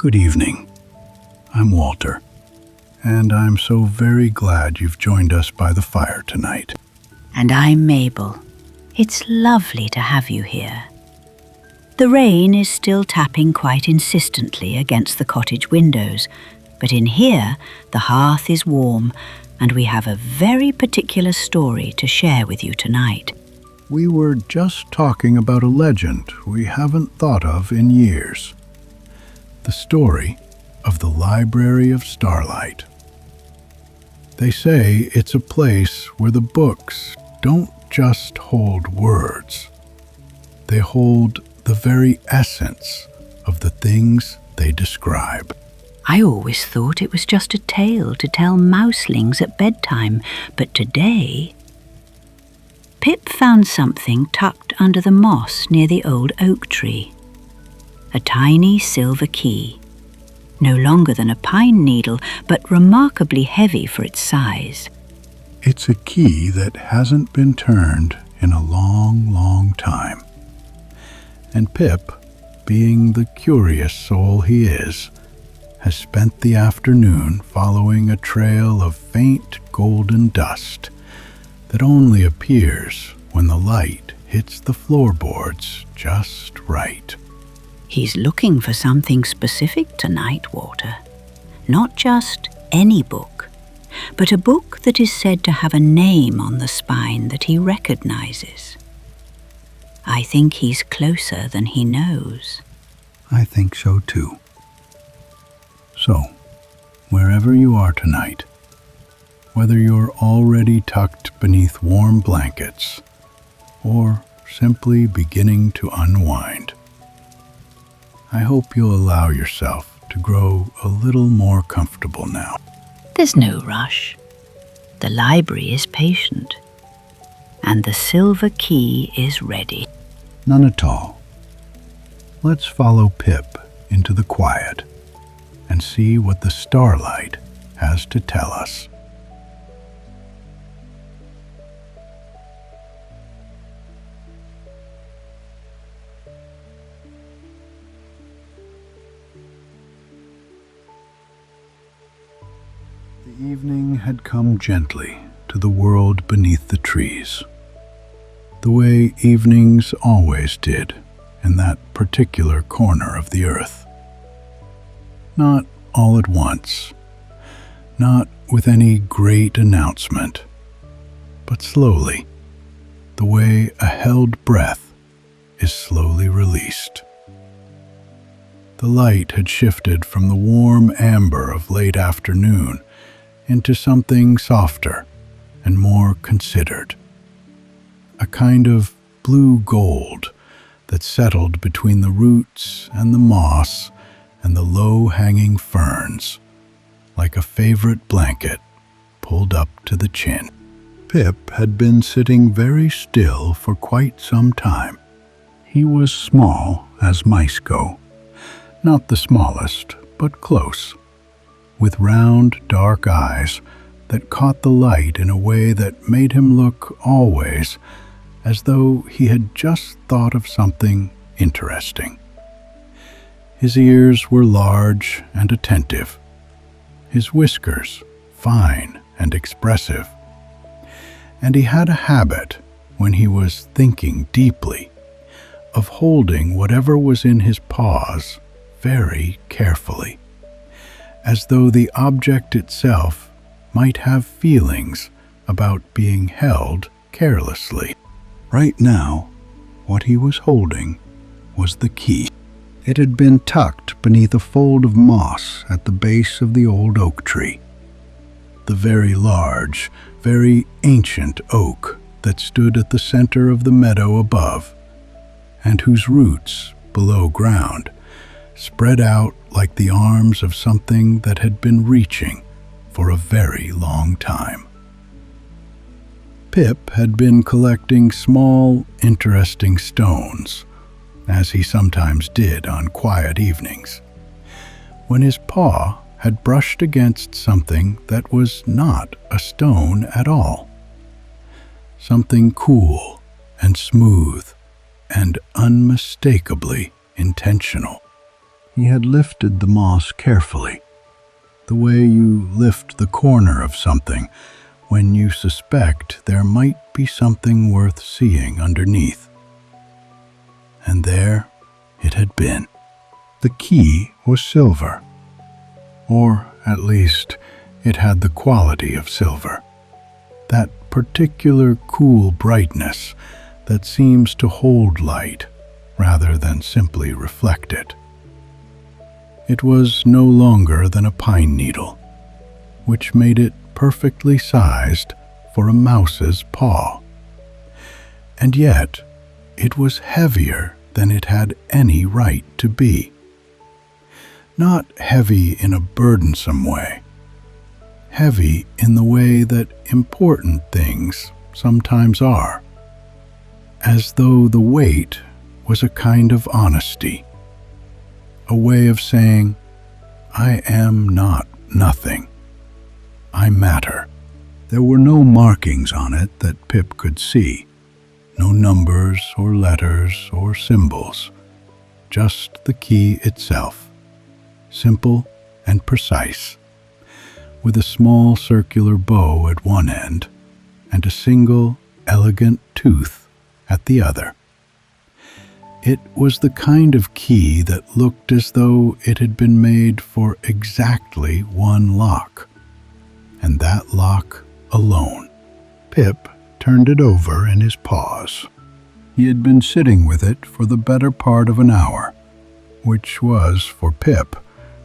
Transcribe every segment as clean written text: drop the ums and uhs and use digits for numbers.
Good evening. I'm Walter, and I'm so very glad you've joined us by the fire tonight. And I'm Mabel. It's lovely to have you here. The rain is still tapping quite insistently against the cottage windows, but in here the hearth is warm and we have a very particular story to share with you tonight. We were just talking about a legend we haven't thought of in years. The story of the Library of Starlight. They say it's a place where the books don't just hold words. They hold the very essence of the things they describe. I always thought it was just a tale to tell mouselings at bedtime, but today Pip found something tucked under the moss near the old oak tree. A tiny silver key, no longer than a pine needle, but remarkably heavy for its size. It's a key that hasn't been turned in a long, long time. And Pip, being the curious soul he is, has spent the afternoon following a trail of faint golden dust that only appears when the light hits the floorboards just right. He's looking for something specific tonight, Walter. Not just any book, but a book that is said to have a name on the spine that he recognizes. I think he's closer than he knows. I think so too. So, wherever you are tonight, whether you're already tucked beneath warm blankets or simply beginning to unwind, I hope you'll allow yourself to grow a little more comfortable now. There's no rush. The library is patient, and the silver key is ready. None at all. Let's follow Pip into the quiet and see what the starlight has to tell us. The evening had come gently to the world beneath the trees, the way evenings always did in that particular corner of the earth. Not all at once, not with any great announcement, but slowly, the way a held breath is slowly released. The light had shifted from the warm amber of late afternoon into something softer and more considered. A kind of blue gold that settled between the roots and the moss and the low-hanging ferns, like a favorite blanket pulled up to the chin. Pip had been sitting very still for quite some time. He was small as mice go, not the smallest, but close, with round, dark eyes that caught the light in a way that made him look always as though he had just thought of something interesting. His ears were large and attentive, his whiskers fine and expressive, and he had a habit, when he was thinking deeply, of holding whatever was in his paws very carefully, as though the object itself might have feelings about being held carelessly. Right now, what he was holding was the key. It had been tucked beneath a fold of moss at the base of the old oak tree. The very large, very ancient oak that stood at the center of the meadow above, and whose roots, below ground, spread out like the arms of something that had been reaching for a very long time. Pip had been collecting small, interesting stones, as he sometimes did on quiet evenings, when his paw had brushed against something that was not a stone at all. Something cool and smooth and unmistakably intentional. He had lifted the moss carefully, the way you lift the corner of something when you suspect there might be something worth seeing underneath. And there it had been. The key was silver, or at least it had the quality of silver, that particular cool brightness that seems to hold light rather than simply reflect it. It was no longer than a pine needle, which made it perfectly sized for a mouse's paw. And yet, it was heavier than it had any right to be. Not heavy in a burdensome way, heavy in the way that important things sometimes are, as though the weight was a kind of honesty, a way of saying, I am not nothing. I matter. There were no markings on it that Pip could see, no numbers or letters or symbols, just the key itself, simple and precise, with a small circular bow at one end and a single, elegant tooth at the other. It was the kind of key that looked as though it had been made for exactly one lock, and that lock alone. Pip turned it over in his paws. He had been sitting with it for the better part of an hour, which was, for Pip,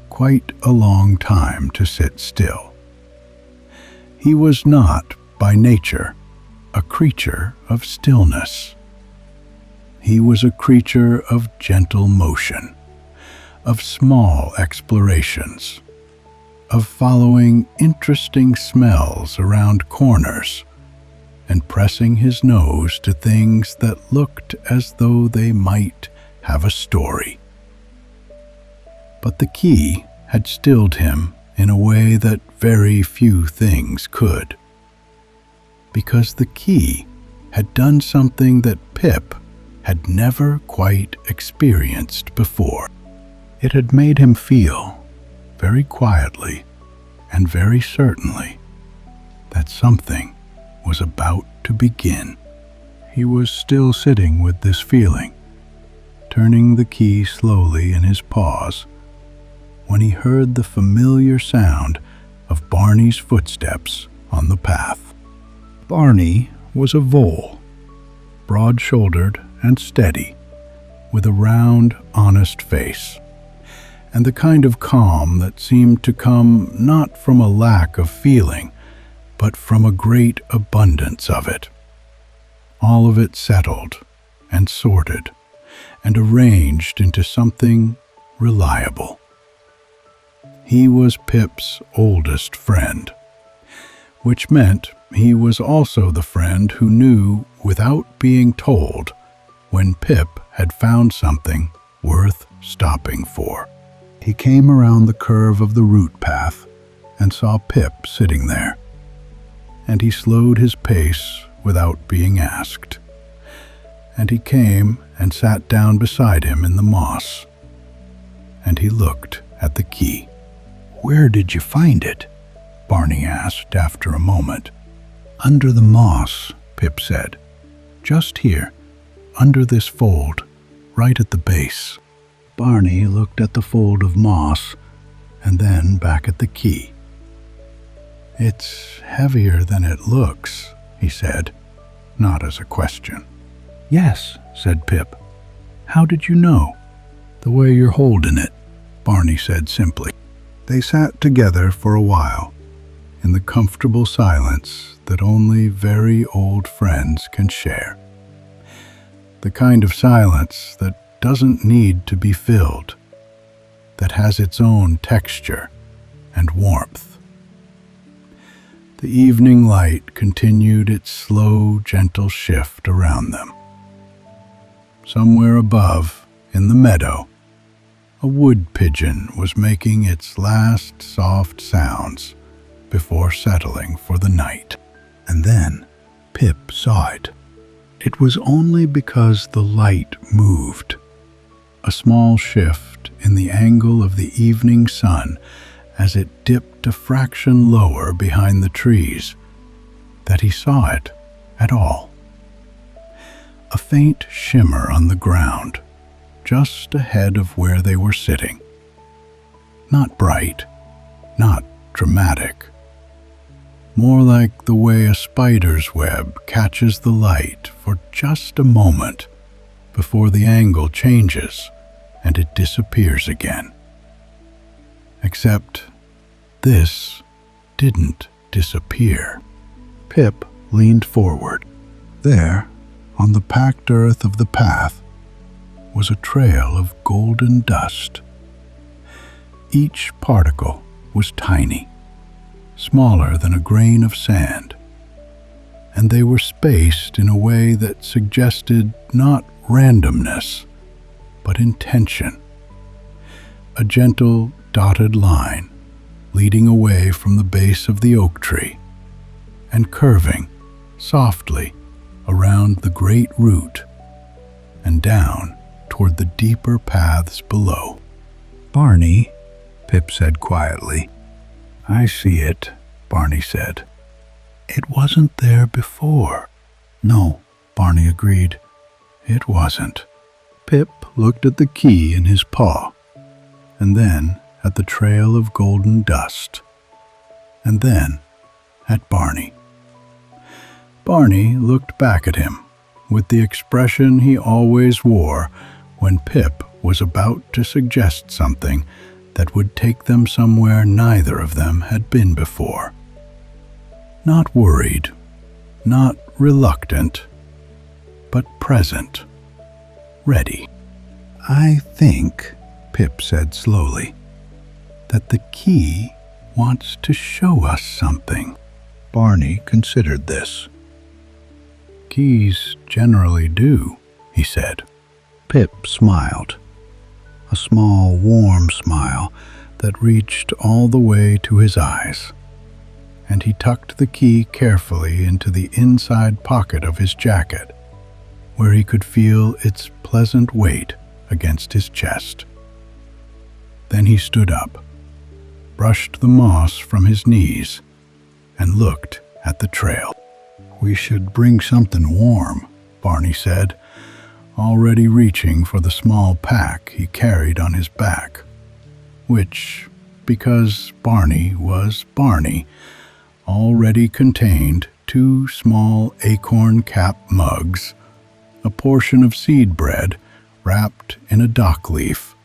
quite a long time to sit still. He was not, by nature, a creature of stillness. He was a creature of gentle motion, of small explorations, of following interesting smells around corners, and pressing his nose to things that looked as though they might have a story. But the key had stilled him in a way that very few things could, because the key had done something that Pip had never quite experienced before. It had made him feel, very quietly and very certainly, that something was about to begin. He was still sitting with this feeling, turning the key slowly in his paws, when he heard the familiar sound of Barney's footsteps on the path. Barney was a vole, broad-shouldered and steady, with a round, honest face, and the kind of calm that seemed to come not from a lack of feeling, but from a great abundance of it. All of it settled and sorted and arranged into something reliable. He was Pip's oldest friend, which meant he was also the friend who knew, without being told, when Pip had found something worth stopping for. He came around the curve of the root path and saw Pip sitting there, and he slowed his pace without being asked, and he came and sat down beside him in the moss, and he looked at the key. "Where did you find it?" Barney asked after a moment. "Under the moss," Pip said. "Just here, under this fold, right at the base." Barney looked at the fold of moss and then back at the key. "It's heavier than it looks," he said, not as a question. "Yes," said Pip. "How did you know?" "The way you're holding it," Barney said simply. They sat together for a while, in the comfortable silence that only very old friends can share. The kind of silence that doesn't need to be filled, that has its own texture and warmth. The evening light continued its slow, gentle shift around them. Somewhere above, in the meadow, a wood pigeon was making its last soft sounds before settling for the night. And then Pip saw it. It was only because the light moved, a small shift just in the angle of the evening sun as it dipped a fraction lower behind the trees that he saw it at all. A faint shimmer on the ground, just ahead of where they were sitting. Not bright, not dramatic. More like the way a spider's web catches the light for just a moment before the angle changes and it disappears again. Except this didn't disappear. Pip leaned forward. There, on the packed earth of the path, was a trail of golden dust. Each particle was tiny, smaller than a grain of sand, and they were spaced in a way that suggested not randomness, but intention. A gentle, dotted line leading away from the base of the oak tree and curving softly around the great root and down toward the deeper paths below. "Barney," Pip said quietly. "I see it," Barney said. "It wasn't there before." "No," Barney agreed. "It wasn't." Pip looked at the key in his paw, and then at the trail of golden dust, and then at Barney. Barney looked back at him with the expression he always wore when Pip was about to suggest something that would take them somewhere neither of them had been before. Not worried, not reluctant, but present, ready. "I think," Pip said slowly, "that the key wants to show us something." Barney considered this. "Keys generally do," he said. Pip smiled, a small, warm smile that reached all the way to his eyes, and he tucked the key carefully into the inside pocket of his jacket, where he could feel its pleasant weight against his chest. Then he stood up, brushed the moss from his knees, and looked at the trail. "We should bring something warm," Barney said, already reaching for the small pack he carried on his back, which, because Barney was Barney, already contained 2 small acorn-cap mugs, a portion of seed bread wrapped in a dock leaf,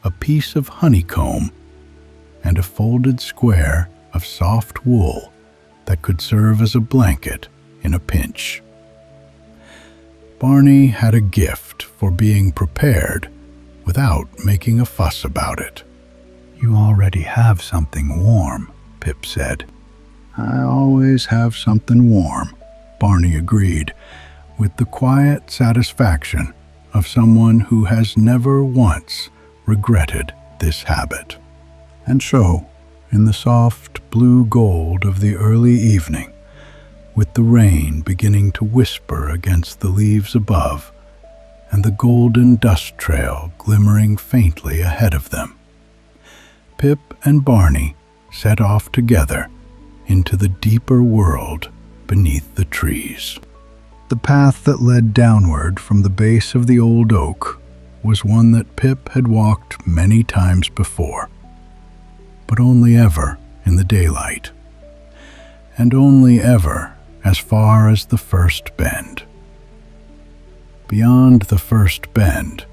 a piece of honeycomb, and a folded square of soft wool that could serve as a blanket in a pinch. Barney had a gift for being prepared without making a fuss about it. "You already have something warm," Pip said. "I always have something warm," Barney agreed, with the quiet satisfaction of someone who has never once regretted this habit. And so, in the soft blue gold of the early evening, with the rain beginning to whisper against the leaves above, and the golden dust trail glimmering faintly ahead of them, Pip and Barney set off together into the deeper world beneath the trees. The path that led downward from the base of the old oak was one that Pip had walked many times before, but only ever in the daylight, and only ever as far as the first bend. Beyond the first bend,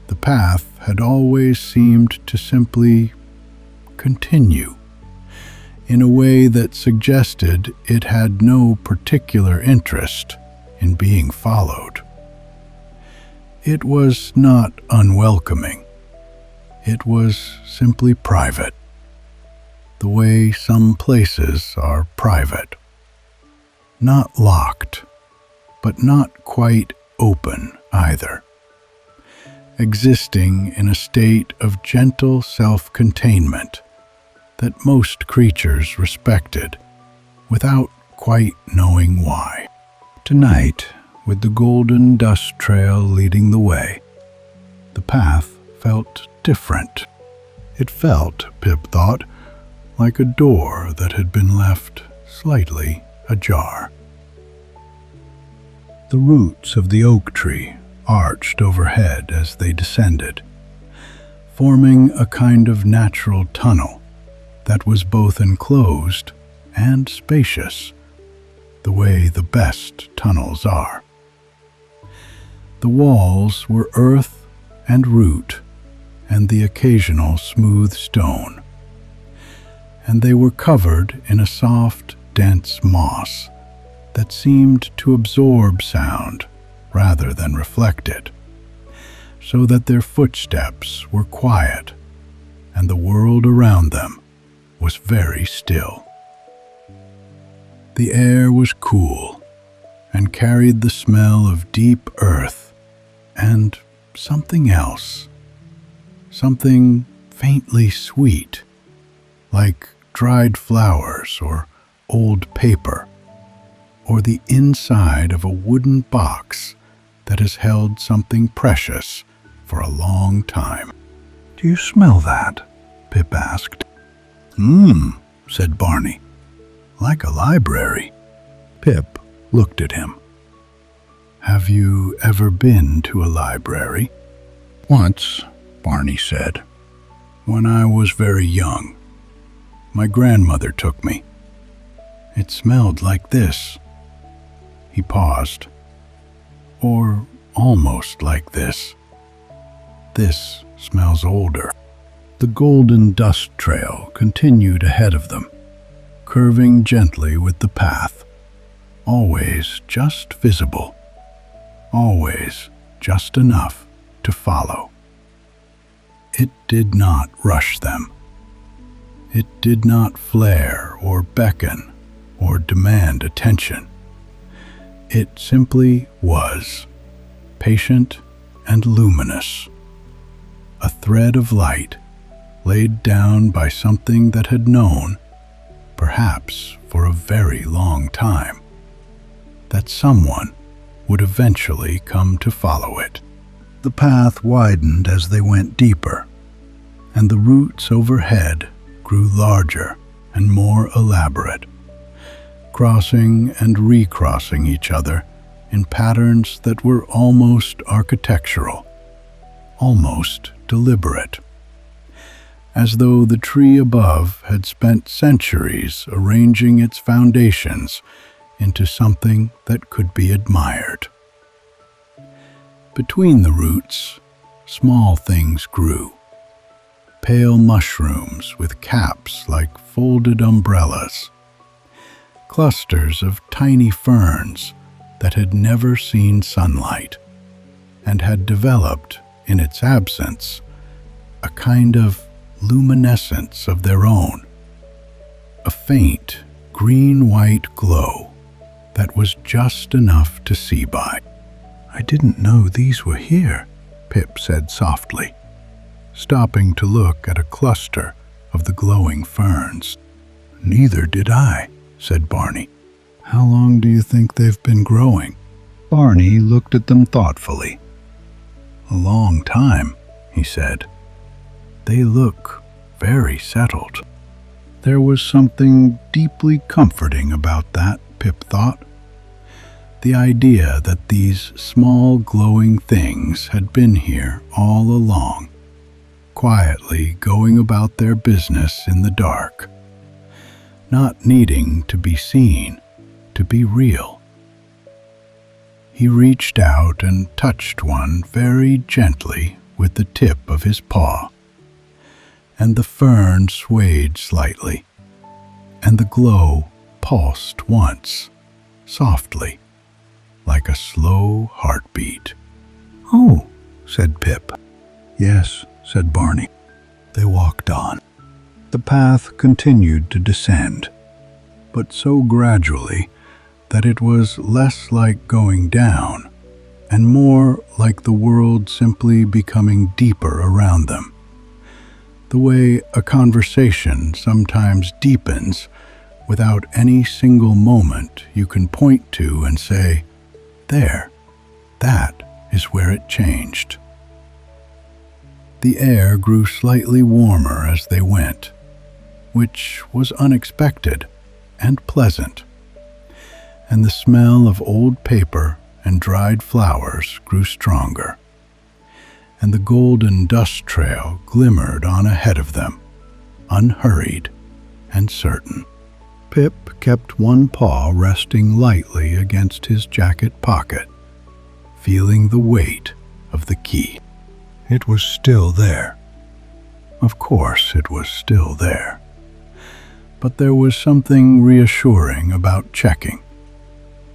the path had always seemed to simply continue, in a way that suggested it had no particular interest in being followed. It was not unwelcoming. It was simply private, the way some places are private. Not locked, but not quite open either, existing in a state of gentle self-containment that most creatures respected without quite knowing why. Tonight, with the golden dust trail leading the way, the path felt different. It felt, Pip thought, like a door that had been left slightly ajar. The roots of the oak tree arched overhead as they descended, forming a kind of natural tunnel that was both enclosed and spacious, the way the best tunnels are. The walls were earth and root and the occasional smooth stone, and they were covered in a soft, dense moss that seemed to absorb sound rather than reflect it, so that their footsteps were quiet and the world around them was very still. The air was cool and carried the smell of deep earth and something else, something faintly sweet, like dried flowers or old paper, or the inside of a wooden box that has held something precious for a long time. "Do you smell that?" Pip asked. Said Barney. "Like a library." Pip looked at him. "Have you ever been to a library?" "Once," Barney said. "When I was very young. My grandmother took me. It smelled like this." He paused. "Or almost like this. This smells older." The golden dust trail continued ahead of them, curving gently with the path, always just visible, always just enough to follow. It did not rush them. It did not flare or beckon or demand attention. It simply was, patient and luminous, a thread of light laid down by something that had known, perhaps for a very long time, that someone would eventually come to follow it. The path widened as they went deeper, and the roots overhead grew larger and more elaborate, crossing and recrossing each other in patterns that were almost architectural, almost deliberate, as though the tree above had spent centuries arranging its foundations into something that could be admired. Between the roots, small things grew, pale mushrooms with caps like folded umbrellas, clusters of tiny ferns that had never seen sunlight and had developed, in its absence, a kind of luminescence of their own, a faint green-white glow that was just enough to see by. "I didn't know these were here," Pip said softly, stopping to look at a cluster of the glowing ferns. "Neither did I," said Barney. "How long do you think they've been growing?" Barney looked at them thoughtfully. "A long time," he said. "They look very settled." There was something deeply comforting about that, Pip thought. The idea that these small glowing things had been here all along, quietly going about their business in the dark, not needing to be seen, to be real. He reached out and touched one very gently with the tip of his paw, and the fern swayed slightly, and the glow pulsed once, softly, like a slow heartbeat. "Oh," said Pip. "Yes," said Barney. They walked on. The path continued to descend, but so gradually that it was less like going down and more like the world simply becoming deeper around them, the way a conversation sometimes deepens without any single moment you can point to and say, "There, that is where it changed." The air grew slightly warmer as they went, which was unexpected and pleasant, and the smell of old paper and dried flowers grew stronger, and the golden dust trail glimmered on ahead of them, unhurried and certain. Pip kept one paw resting lightly against his jacket pocket, feeling the weight of the key. It was still there. Of course it was still there. But there was something reassuring about checking,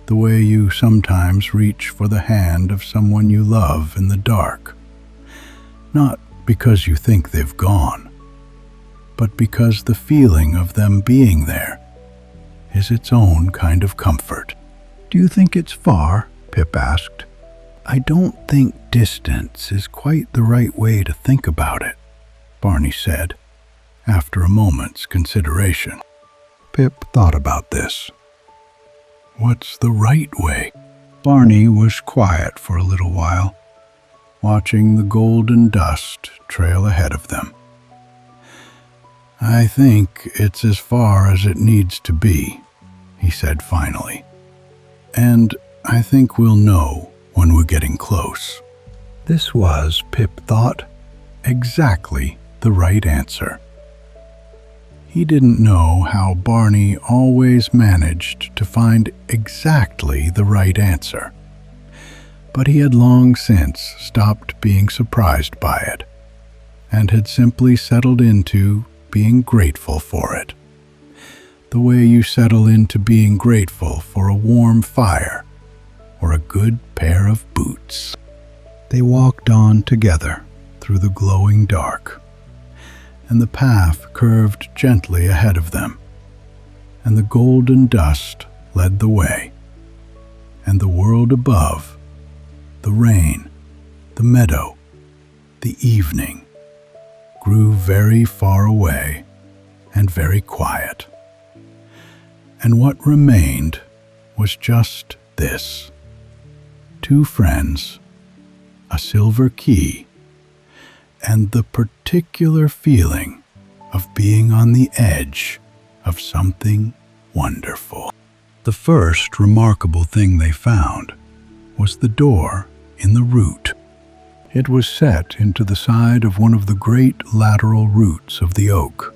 the way you sometimes reach for the hand of someone you love in the dark, not because you think they've gone, but because the feeling of them being there is its own kind of comfort. "Do you think it's far?" Pip asked. "I don't think distance is quite the right way to think about it," Barney said, after a moment's consideration. Pip thought about this. What's the right way? Barney was quiet for a little while, watching the golden dust trail ahead of them. "I think it's as far as it needs to be," he said finally. "And I think we'll know when we're getting close." This was, Pip thought, exactly the right answer. He didn't know how Barney always managed to find exactly the right answer, but he had long since stopped being surprised by it, and had simply settled into being grateful for it, the way you settle into being grateful for a warm fire or a good pair of boots. They walked on together through the glowing dark, and the path curved gently ahead of them, and the golden dust led the way, and the world above, the rain, the meadow, the evening, grew very far away and very quiet. And what remained was just this: two friends, a silver key, and the particular feeling of being on the edge of something wonderful. The first remarkable thing they found was the door in the root. It was set into the side of one of the great lateral roots of the oak,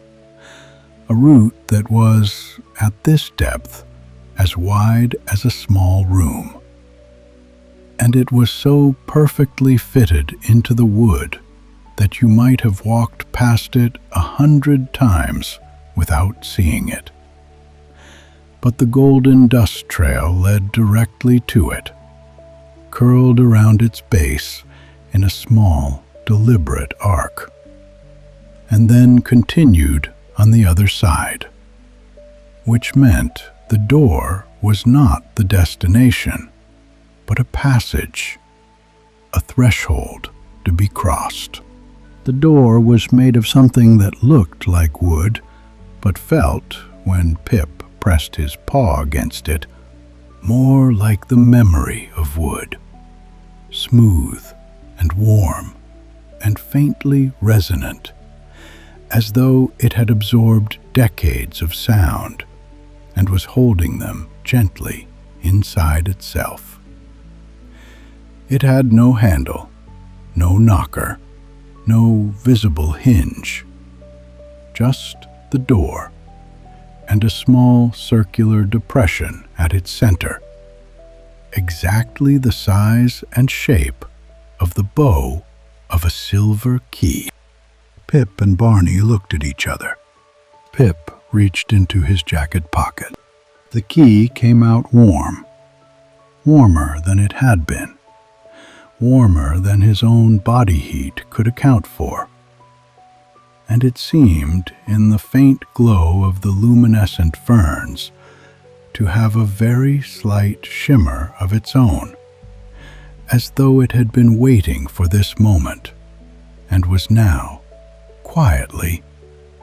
a root that was, at this depth, as wide as a small room. And it was so perfectly fitted into the wood that you might have walked past it 100 times without seeing it. But the golden dust trail led directly to it, curled around its base in a small, deliberate arc, and then continued on the other side, which meant the door was not the destination, but a passage, a threshold to be crossed. The door was made of something that looked like wood, but felt, when Pip pressed his paw against it, more like the memory of wood, smooth and warm and faintly resonant, as though it had absorbed decades of sound and was holding them gently inside itself. It had no handle, no knocker, no visible hinge, just the door and a small circular depression at its center, exactly the size and shape of the bow of a silver key. Pip and Barney looked at each other. Pip reached into his jacket pocket. The key came out warm, warmer than it had been, warmer than his own body heat could account for. And it seemed, in the faint glow of the luminescent ferns, to have a very slight shimmer of its own, as though it had been waiting for this moment, and was now, quietly,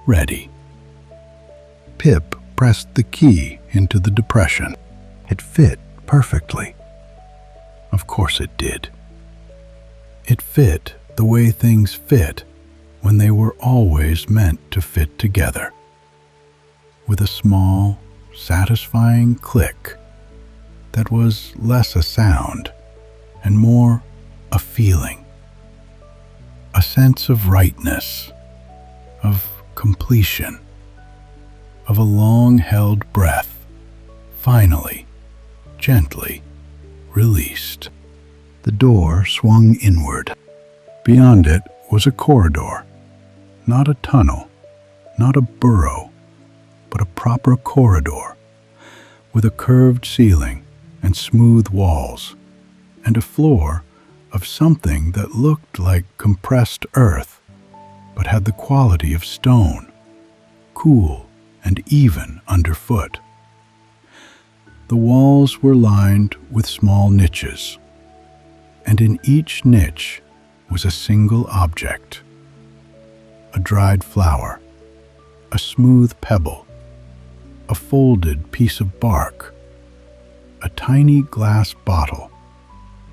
ready. Pip pressed the key into the depression. It fit perfectly. Of course it did. It fit the way things fit when they were always meant to fit together. With a small, satisfying click that was less a sound and more a feeling, a sense of rightness, of completion, of a long-held breath, finally, gently released. The door swung inward. Beyond it was a corridor, not a tunnel, not a burrow, but a proper corridor, with a curved ceiling and smooth walls, and a floor of something that looked like compressed earth, but had the quality of stone, cool and even underfoot. The walls were lined with small niches, and in each niche was a single object: a dried flower, a smooth pebble, a folded piece of bark, a tiny glass bottle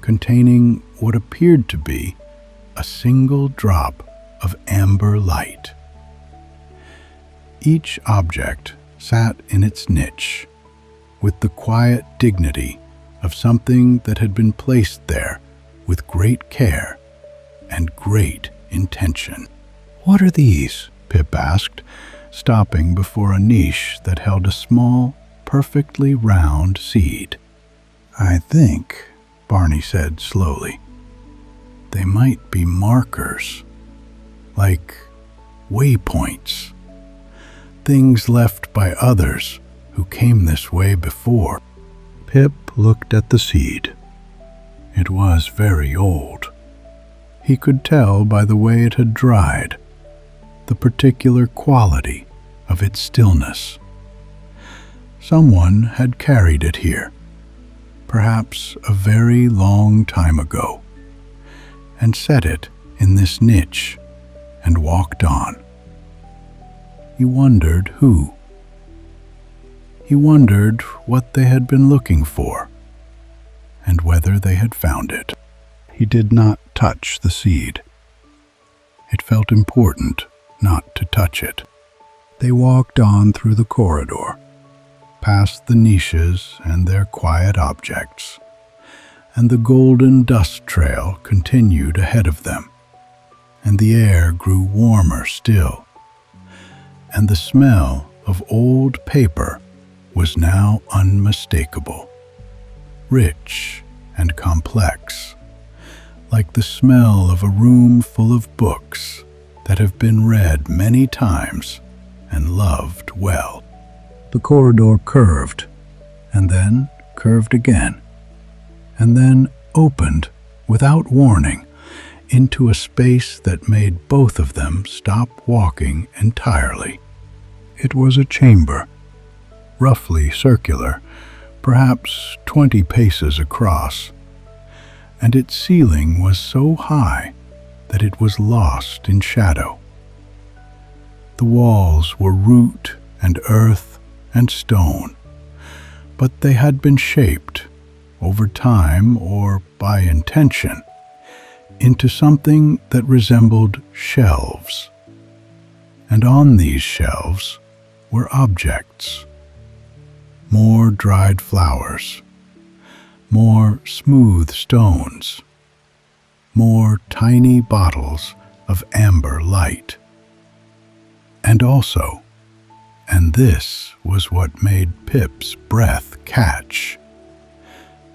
containing what appeared to be a single drop of amber light. Each object sat in its niche with the quiet dignity of something that had been placed there with great care and great intention. "What are these?" Pip asked, stopping before a niche that held a small, perfectly round seed. "I think," Barney said slowly, "they might be markers, like waypoints, things left by others who came this way before." Pip looked at the seed. It was very old. He could tell by the way it had dried, the particular quality of its stillness. Someone had carried it here, perhaps a very long time ago, and set it in this niche and walked on. He wondered who. He wondered what they had been looking for, and whether they had found it. He did not touch the seed. It felt important not to touch it. They walked on through the corridor, past the niches and their quiet objects, and the golden dust trail continued ahead of them, and the air grew warmer still, and the smell of old paper was now unmistakable, rich and complex, like the smell of a room full of books that have been read many times and loved well. The corridor curved, and then curved again, and then opened without warning into a space that made both of them stop walking entirely. It was a chamber, roughly circular, perhaps 20 paces across, and its ceiling was so high that it was lost in shadow. The walls were root and earth and stone, but they had been shaped, over time or by intention, into something that resembled shelves. And on these shelves were objects: more dried flowers, more smooth stones, more tiny bottles of amber light. And also, and this was what made Pip's breath catch,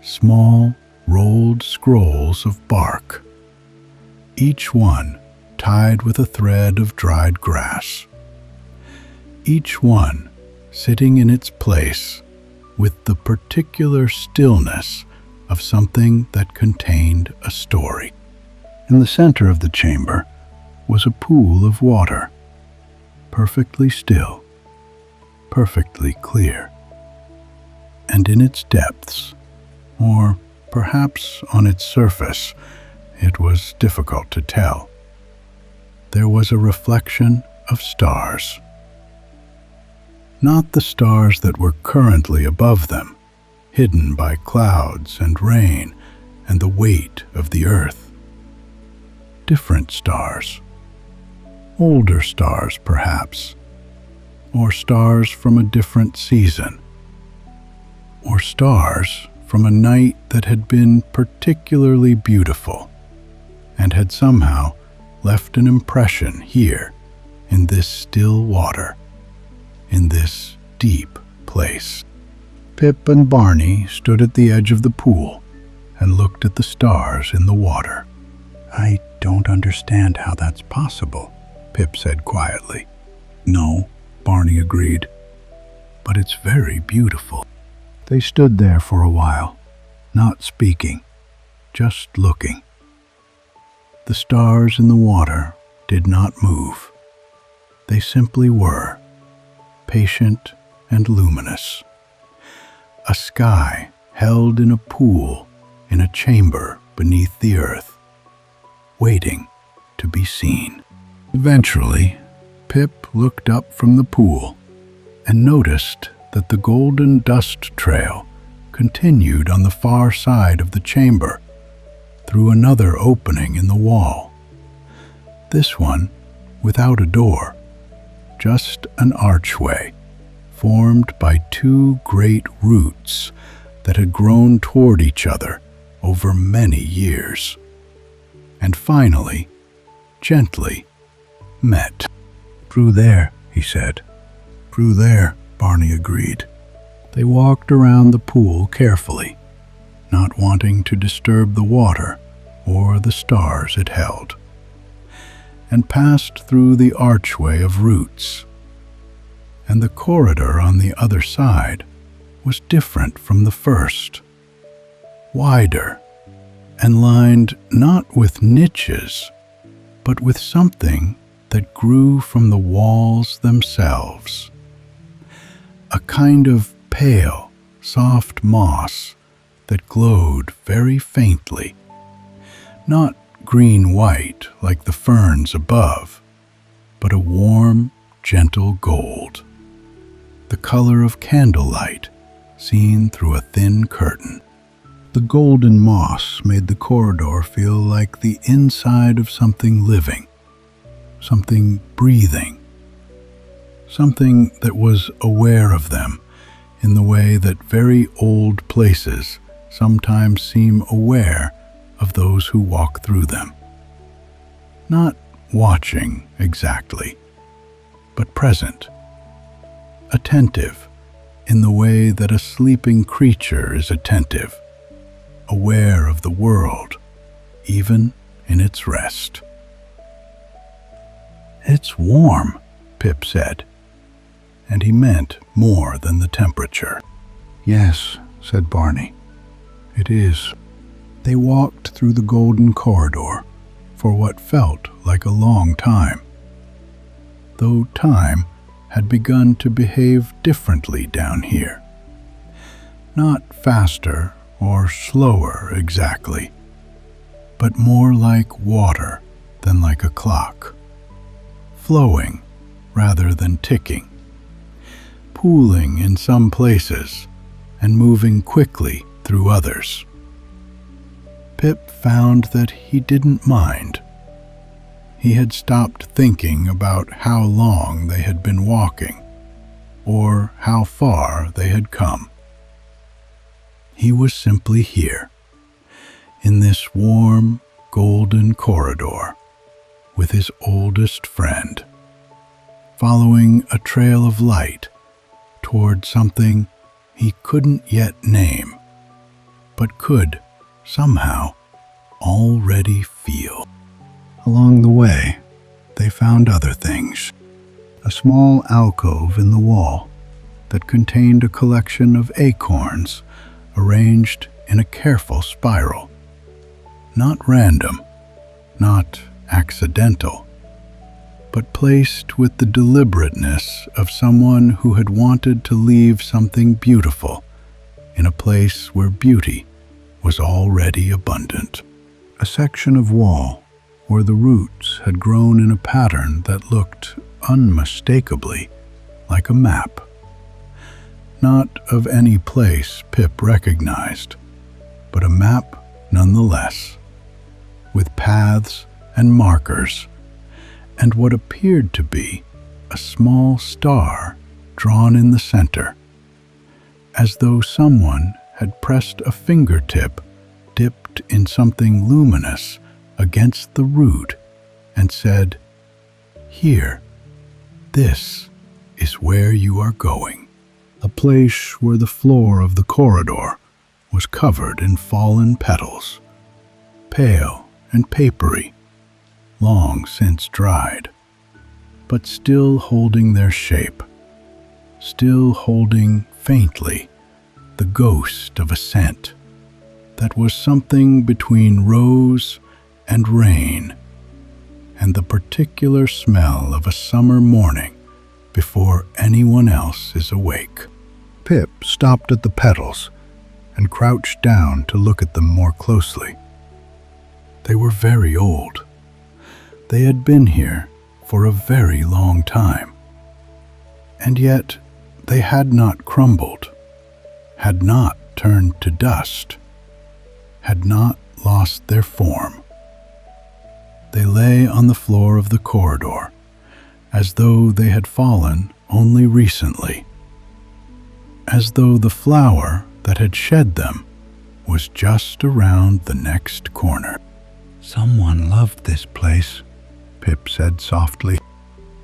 small rolled scrolls of bark, each one tied with a thread of dried grass, each one sitting in its place with the particular stillness of something that contained a story. In the center of the chamber was a pool of water, perfectly still, perfectly clear. And in its depths, or perhaps on its surface, it was difficult to tell, there was a reflection of stars. Not the stars that were currently above them, hidden by clouds and rain and the weight of the earth. Different stars, Older stars, perhaps, or stars from a different season, or stars from a night that had been particularly beautiful and had somehow left an impression here in this still water, in this deep place. Pip and Barney stood at the edge of the pool and looked at the stars in the water. "I don't understand how that's possible," Pip said quietly. "No," Barney agreed, "but it's very beautiful." They stood there for a while, not speaking, just looking. The stars in the water did not move. They simply were, patient and luminous. A sky held in a pool in a chamber beneath the earth, waiting to be seen. Eventually, Pip looked up from the pool and noticed that the golden dust trail continued on the far side of the chamber through another opening in the wall. This one without a door, just an archway formed by two great roots that had grown toward each other over many years, and finally, gently, met. "Through there," he said. "Through there," Barney agreed. They walked around the pool carefully, not wanting to disturb the water or the stars it held, and passed through the archway of roots. And the corridor on the other side was different from the first, wider, and lined not with niches, but with something that grew from the walls themselves. A kind of pale, soft moss that glowed very faintly, not green-white like the ferns above, but a warm, gentle gold, the color of candlelight seen through a thin curtain. The golden moss made the corridor feel like the inside of something living, something breathing, something that was aware of them in the way that very old places sometimes seem aware of those who walk through them. Not watching exactly, but present, attentive in the way that a sleeping creature is attentive, aware of the world, even in its rest. "It's warm," Pip said, and he meant more than the temperature. "Yes," said Barney, "it is." They walked through the golden corridor for what felt like a long time, though time had begun to behave differently down here. Not faster or slower exactly, but more like water than like a clock, flowing rather than ticking, pooling in some places and moving quickly through others. Pip found that he didn't mind. He had stopped thinking about how long they had been walking, or how far they had come. He was simply here, in this warm, golden corridor, with his oldest friend, following a trail of light toward something he couldn't yet name, but could, somehow, already feel. Along the way, they found other things. A small alcove in the wall that contained a collection of acorns arranged in a careful spiral. Not random, not accidental, but placed with the deliberateness of someone who had wanted to leave something beautiful in a place where beauty was already abundant. A section of wall where the roots had grown in a pattern that looked unmistakably like a map. Not of any place Pip recognized, but a map nonetheless, with paths and markers, and what appeared to be a small star drawn in the center, as though someone had pressed a fingertip dipped in something luminous against the root and said, "Here, this is where you are going." A place where the floor of the corridor was covered in fallen petals, pale and papery, long since dried, but still holding their shape, still holding faintly the ghost of a scent that was something between rose and rain, and the particular smell of a summer morning before anyone else is awake. Pip stopped at the petals and crouched down to look at them more closely. They were very old. They had been here for a very long time, and yet they had not crumbled, had not turned to dust, had not lost their form. They lay on the floor of the corridor, as though they had fallen only recently, as though the flower that had shed them was just around the next corner. "Someone loved this place," Pip said softly.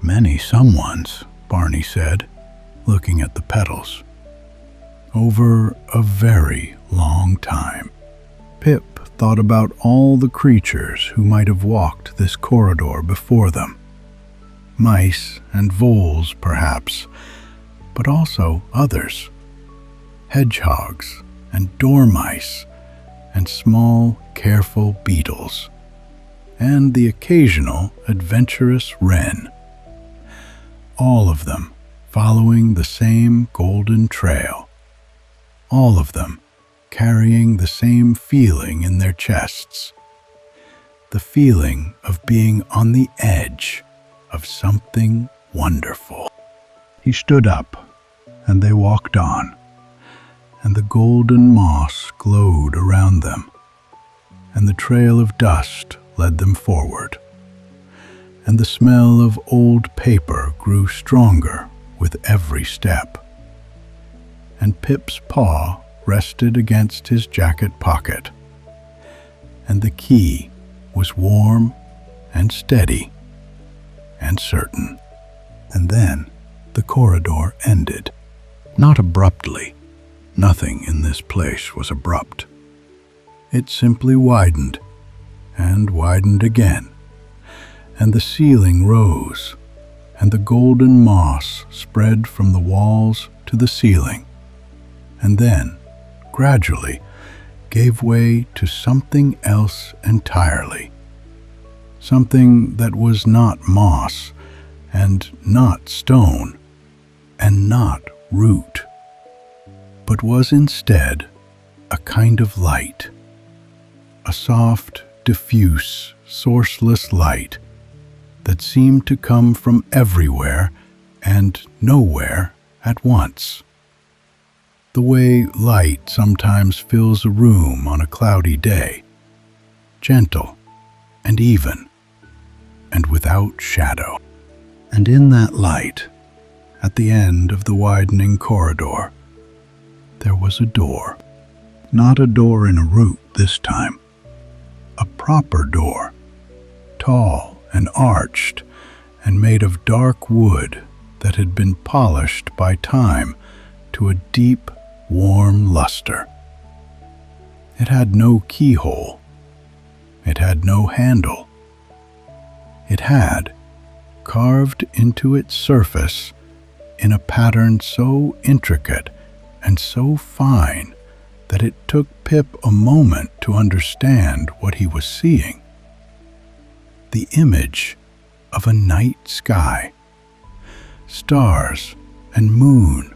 "Many someones," Barney said, looking at the petals. "Over a very long time." Pip thought about all the creatures who might have walked this corridor before them. Mice and voles, perhaps, but also others. Hedgehogs and dormice and small, careful beetles, and the occasional adventurous wren. All of them following the same golden trail. All of them carrying the same feeling in their chests. The feeling of being on the edge of something wonderful. He stood up, and they walked on, and the golden moss glowed around them, and the trail of dust led them forward, and the smell of old paper grew stronger with every step, and Pip's paw rested against his jacket pocket, and the key was warm and steady and certain. And then the corridor ended. Not abruptly. Nothing in this place was abrupt. It simply widened and widened again, and the ceiling rose, and the golden moss spread from the walls to the ceiling, and then, gradually, gave way to something else entirely. Something that was not moss, and not stone, and not root, but was instead a kind of light, a soft, diffuse, sourceless light that seemed to come from everywhere and nowhere at once. The way light sometimes fills a room on a cloudy day, gentle and even, and without shadow. And in that light, at the end of the widening corridor, there was a door. Not a door in a root this time. A proper door, tall and arched, and made of dark wood that had been polished by time to a deep, warm luster. It had no keyhole. It had no handle. It had, carved into its surface in a pattern so intricate and so fine that it took Pip a moment to understand what he was seeing. The image of a night sky, stars and moon,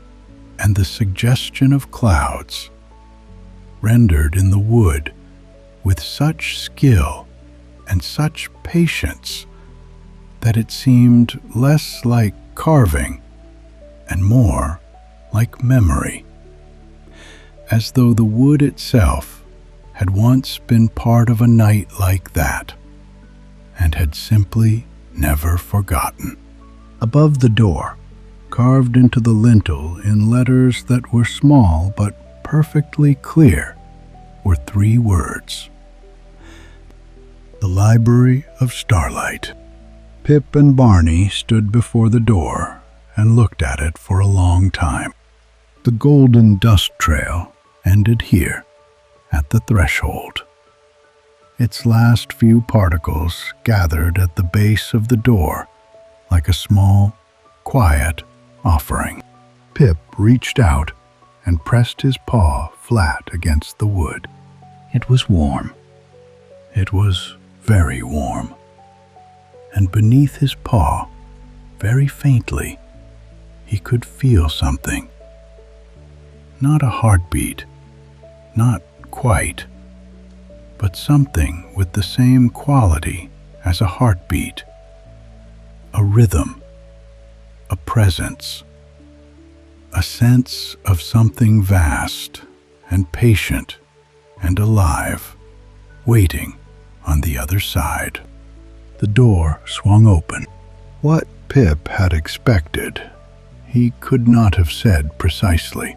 and the suggestion of clouds, rendered in the wood with such skill and such patience that it seemed less like carving and more like memory, as though the wood itself had once been part of a night like that and had simply never forgotten. Above the door, carved into the lintel in letters that were small but perfectly clear, were 3 words: The Library of Starlight. Pip and Barney stood before the door and looked at it for a long time. The golden dust trail ended here, at the threshold. Its last few particles gathered at the base of the door like a small, quiet offering. Pip reached out and pressed his paw flat against the wood. It was warm. It was very warm. And beneath his paw, very faintly, he could feel something. Not a heartbeat, not quite, but something with the same quality as a heartbeat. A rhythm, a presence, a sense of something vast and patient and alive, waiting on the other side. The door swung open. What Pip had expected, he could not have said precisely.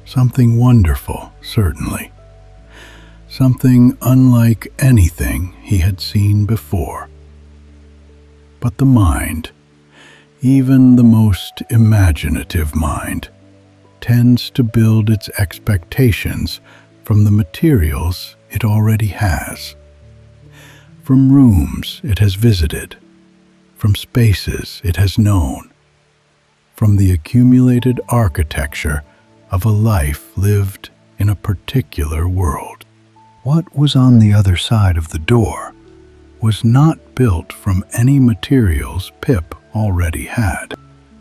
Something wonderful, certainly. Something unlike anything he had seen before. But the mind, even the most imaginative mind, tends to build its expectations from the materials it already has, from rooms it has visited, from spaces it has known, from the accumulated architecture of a life lived in a particular world. What was on the other side of the door was not built from any materials Pip already had.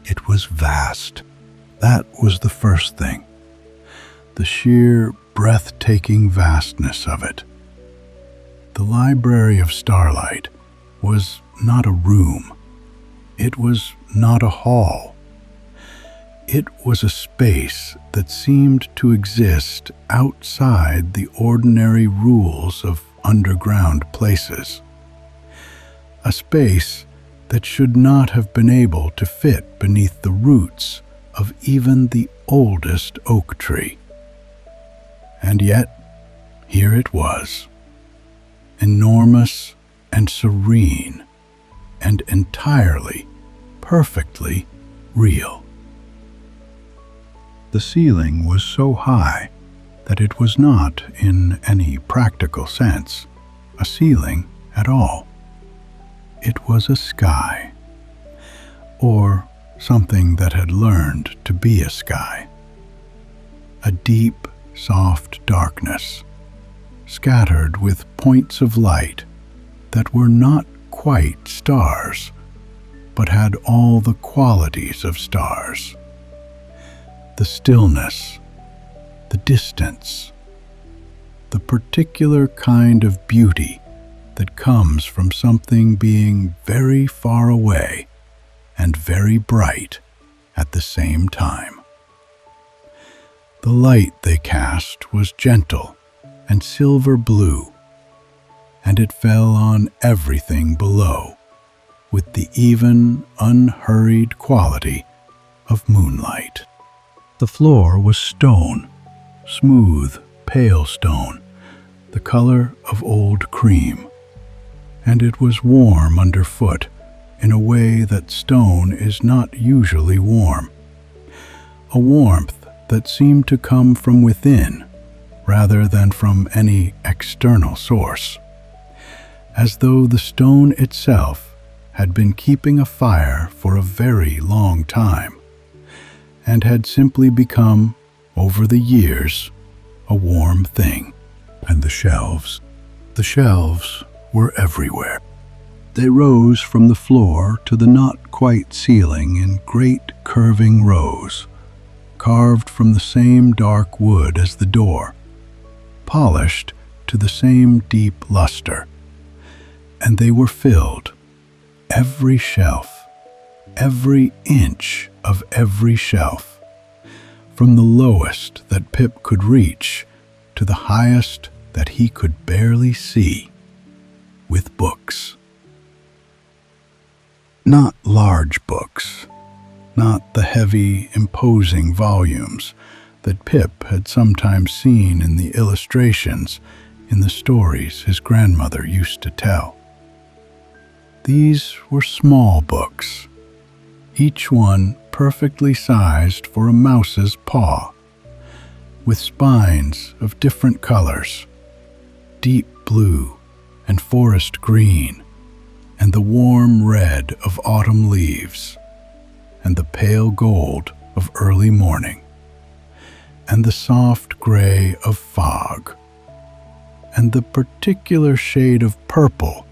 It was vast. That was the first thing. The sheer, breathtaking vastness of it. The Library of Starlight was not a room. It was not a hall. It was a space that seemed to exist outside the ordinary rules of underground places. A space that should not have been able to fit beneath the roots of even the oldest oak tree. And yet, here it was, enormous and serene, and entirely, perfectly real. The ceiling was so high that it was not, in any practical sense, a ceiling at all. It was a sky, or something that had learned to be a sky. A deep, soft darkness, scattered with points of light that were not quite stars, but had all the qualities of stars. The stillness, the distance, the particular kind of beauty that comes from something being very far away and very bright at the same time. The light they cast was gentle and silver blue, and it fell on everything below with the even, unhurried quality of moonlight. The floor was stone, smooth, pale stone, the color of old cream, and it was warm underfoot in a way that stone is not usually warm, a warmth that seemed to come from within rather than from any external source, as though the stone itself had been keeping a fire for a very long time, and had simply become, over the years, a warm thing. And the shelves were everywhere. They rose from the floor to the not-quite ceiling in great curving rows, carved from the same dark wood as the door, polished to the same deep luster, and they were filled, every shelf, every inch of every shelf, from the lowest that Pip could reach to the highest that he could barely see, with books. Not large books, not the heavy, imposing volumes that Pip had sometimes seen in the illustrations in the stories his grandmother used to tell. These were small books, each one perfectly sized for a mouse's paw, with spines of different colors, deep blue and forest green, and the warm red of autumn leaves, and the pale gold of early morning, and the soft gray of fog, and the particular shade of purple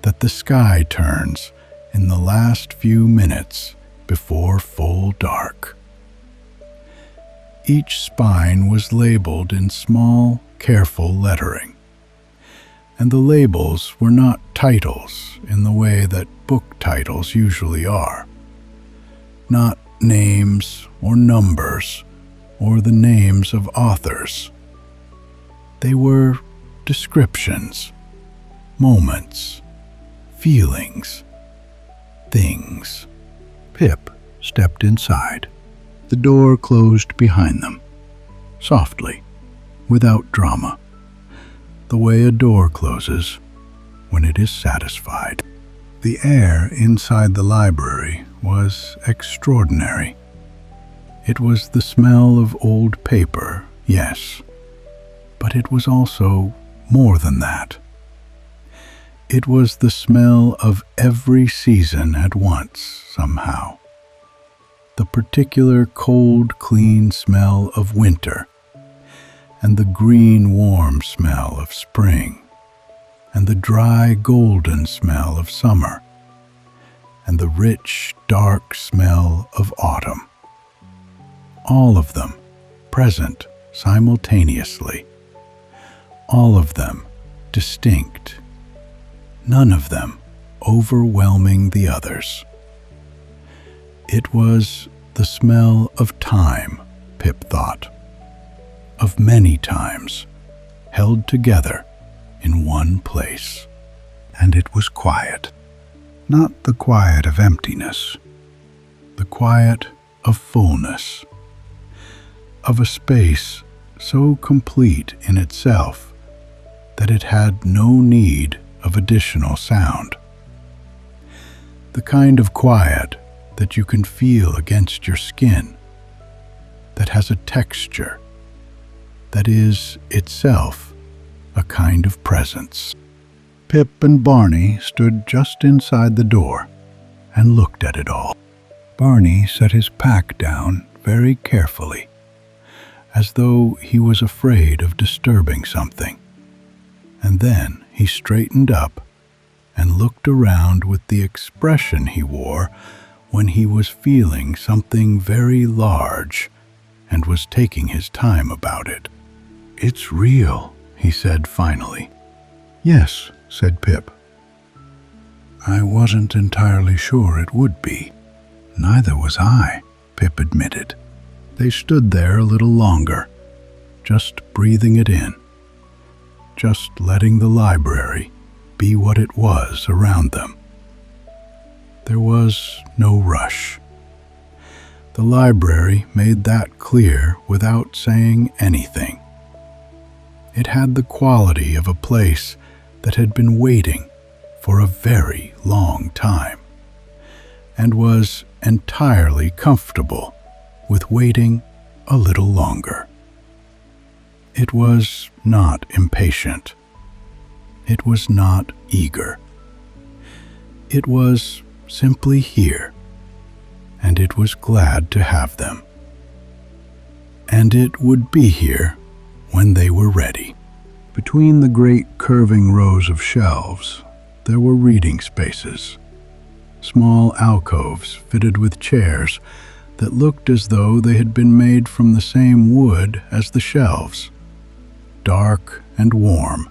that the sky turns in the last few minutes before full dark. Each spine was labeled in small, careful lettering, and the labels were not titles in the way that book titles usually are, not names or numbers or the names of authors. They were descriptions, moments, feelings, things. Pip stepped inside. The door closed behind them, softly, without drama, the way a door closes when it is satisfied. The air inside the library was extraordinary. It was the smell of old paper, yes, but it was also more than that. It was the smell of every season at once, somehow. The particular cold, clean smell of winter, and the green, warm smell of spring, and the dry, golden smell of summer, and the rich, dark smell of autumn. All of them present simultaneously, all of them distinct, none of them overwhelming the others. It was the smell of time, Pip thought, of many times, held together in one place. And it was quiet, not the quiet of emptiness, the quiet of fullness, of a space so complete in itself that it had no need of additional sound. The kind of quiet that you can feel against your skin, that has a texture, that is itself a kind of presence. Pip and Barney stood just inside the door and looked at it all. Barney set his pack down very carefully, as though he was afraid of disturbing something, and then he straightened up and looked around with the expression he wore when he was feeling something very large and was taking his time about it. "It's real," he said finally. "Yes," said Pip. "I wasn't entirely sure it would be." "Neither was I," Pip admitted. They stood there a little longer, just breathing it in, just letting the library be what it was around them. There was no rush. The library made that clear without saying anything. It had the quality of a place that had been waiting for a very long time, and was entirely comfortable with waiting a little longer. It was not impatient. It was not eager. It was simply here, and it was glad to have them. And it would be here when they were ready. Between the great curving rows of shelves, there were reading spaces, small alcoves fitted with chairs that looked as though they had been made from the same wood as the shelves, dark and warm,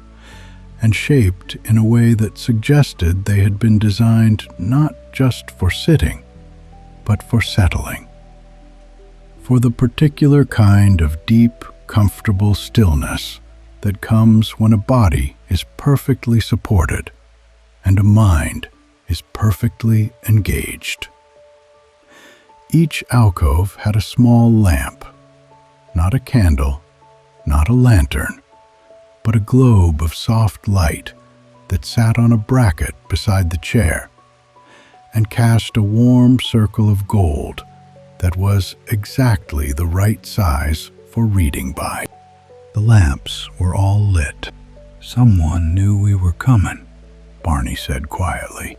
and shaped in a way that suggested they had been designed not just for sitting, but for settling, for the particular kind of deep, comfortable stillness that comes when a body is perfectly supported and a mind is perfectly engaged. Each alcove had a small lamp, not a candle, not a lantern, but a globe of soft light that sat on a bracket beside the chair and cast a warm circle of gold that was exactly the right size for reading by. The lamps were all lit. "Someone knew we were coming," Barney said quietly.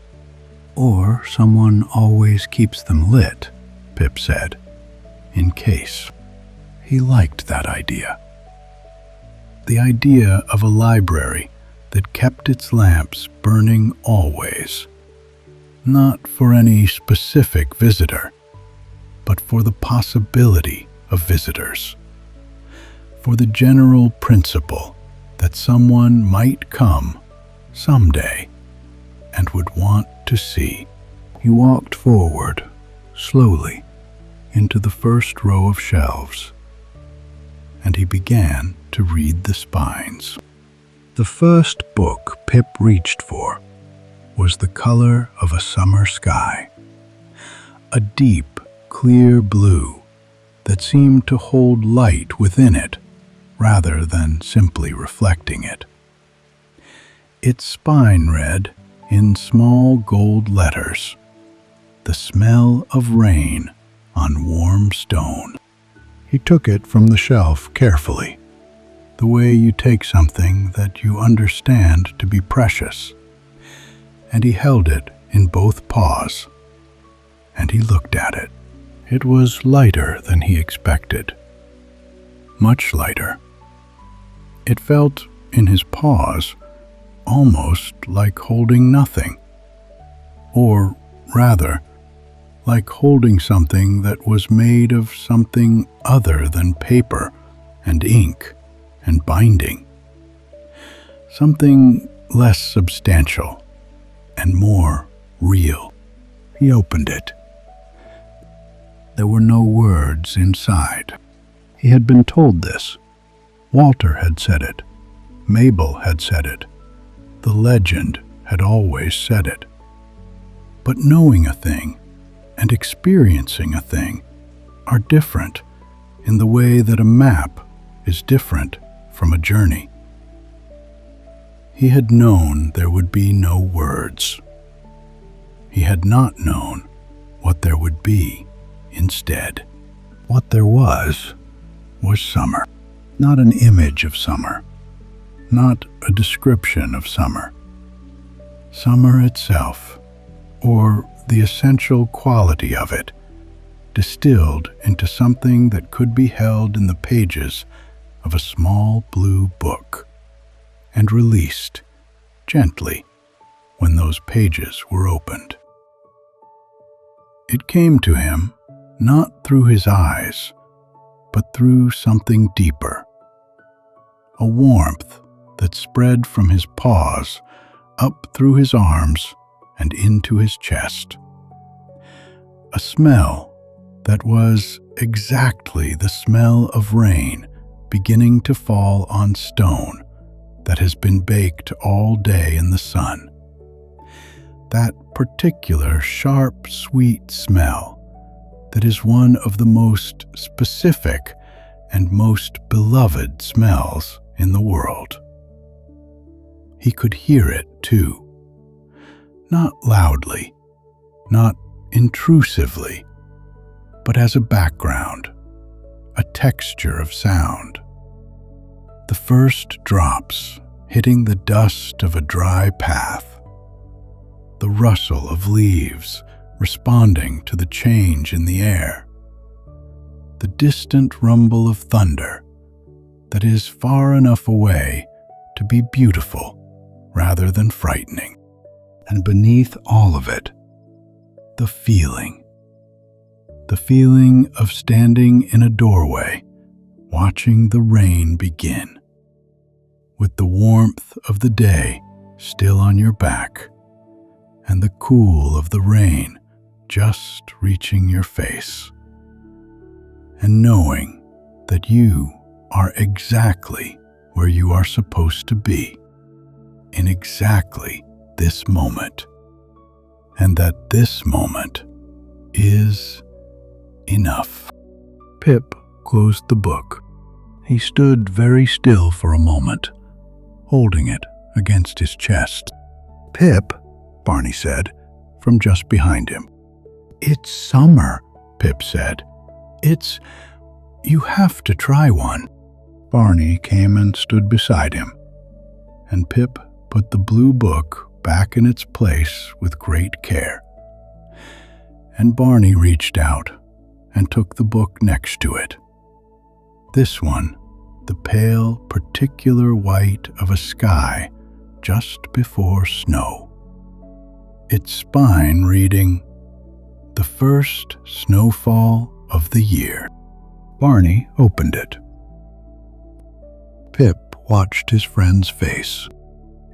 "Or someone always keeps them lit," Pip said, "in case." He liked that idea. The idea of a library that kept its lamps burning always, not for any specific visitor, but for the possibility of visitors, for the general principle that someone might come someday and would want to see. He walked forward, slowly, into the first row of shelves, and he began to read the spines. The first book Pip reached for was The Color of a Summer Sky, a deep, clear blue that seemed to hold light within it rather than simply reflecting it. Its spine read, in small gold letters, "The smell of rain on warm stone." He took it from the shelf carefully, the way you take something that you understand to be precious, and he held it in both paws, and he looked at it. It was lighter than he expected, much lighter. It felt, in his paws, almost like holding nothing, or rather, like holding something that was made of something other than paper and ink and binding, something less substantial and more real. He opened it. There were no words inside. He had been told this. Walter had said it. Mabel had said it. The legend had always said it. But knowing a thing and experiencing a thing are different in the way that a map is different from a journey. He had known there would be no words. He had not known what there would be instead. What there was summer. Not an image of summer, not a description of summer. Summer itself, or the essential quality of it, distilled into something that could be held in the pages of a small blue book and released gently when those pages were opened. It came to him not through his eyes, but through something deeper, a warmth that spread from his paws up through his arms and into his chest, a smell that was exactly the smell of rain beginning to fall on stone that has been baked all day in the sun. That particular sharp, sweet smell that is one of the most specific and most beloved smells in the world. He could hear it too, not loudly, not intrusively, but as a background, a texture of sound. The first drops hitting the dust of a dry path, the rustle of leaves responding to the change in the air, the distant rumble of thunder that is far enough away to be beautiful rather than frightening. And beneath all of it, the feeling of standing in a doorway, watching the rain begin, with the warmth of the day still on your back, and the cool of the rain just reaching your face, and knowing that you are exactly where you are supposed to be, in exactly this moment. and that this moment is enough. Pip closed the book. He stood very still for a moment, holding it against his chest. "Pip," Barney said, from just behind him. "It's summer," Pip said. You have to try one." Barney came and stood beside him, and Pip put the blue book back in its place with great care. And Barney reached out and took the book next to it. This one, the pale, particular white of a sky just before snow. Its spine reading, "The first snowfall of the year." Barney opened it. Pip watched his friend's face.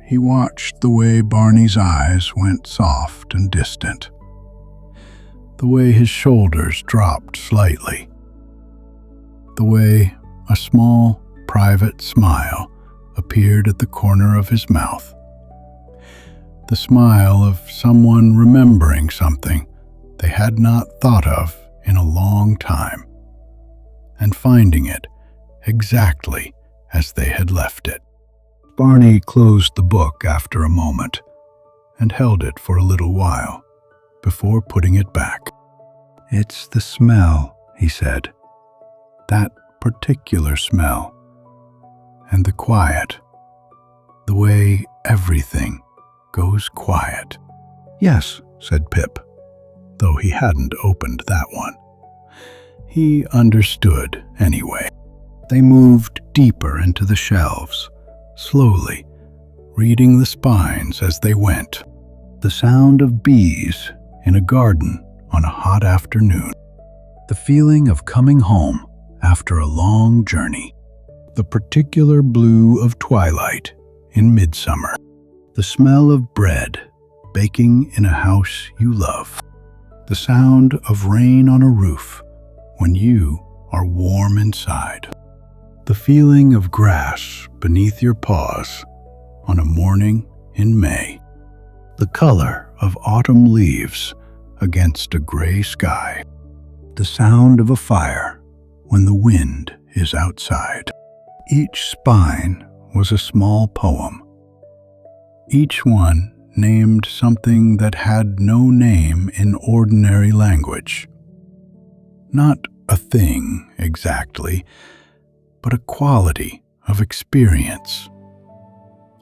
He watched the way Barney's eyes went soft and distant, the way his shoulders dropped slightly, the way a small, private smile appeared at the corner of his mouth. The smile of someone remembering something they had not thought of in a long time, and finding it exactly as they had left it. Barney closed the book after a moment and held it for a little while before putting it back. "It's the smell," he said. "That particular smell. And the quiet. The way everything goes quiet." "Yes," said Pip, though he hadn't opened that one. He understood anyway. They moved deeper into the shelves, slowly, reading the spines as they went. The sound of bees in a garden on a hot afternoon. The feeling of coming home after a long journey. The particular blue of twilight in midsummer. The smell of bread baking in a house you love. The sound of rain on a roof when you are warm inside. The feeling of grass beneath your paws on a morning in May. The color of autumn leaves against a gray sky. The sound of a fire when the wind is outside. Each spine was a small poem. Each one named something that had no name in ordinary language. Not a thing exactly, but a quality of experience.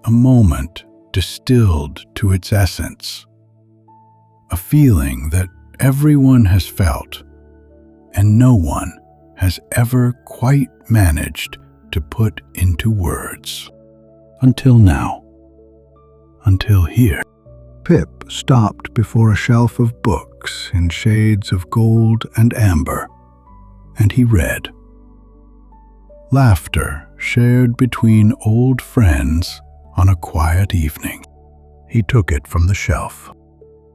A moment distilled to its essence. A feeling that everyone has felt, and no one has ever quite managed to put into words. Until now. Until here. Pip stopped before a shelf of books in shades of gold and amber, and he read. Laughter shared between old friends on a quiet evening. He took it from the shelf.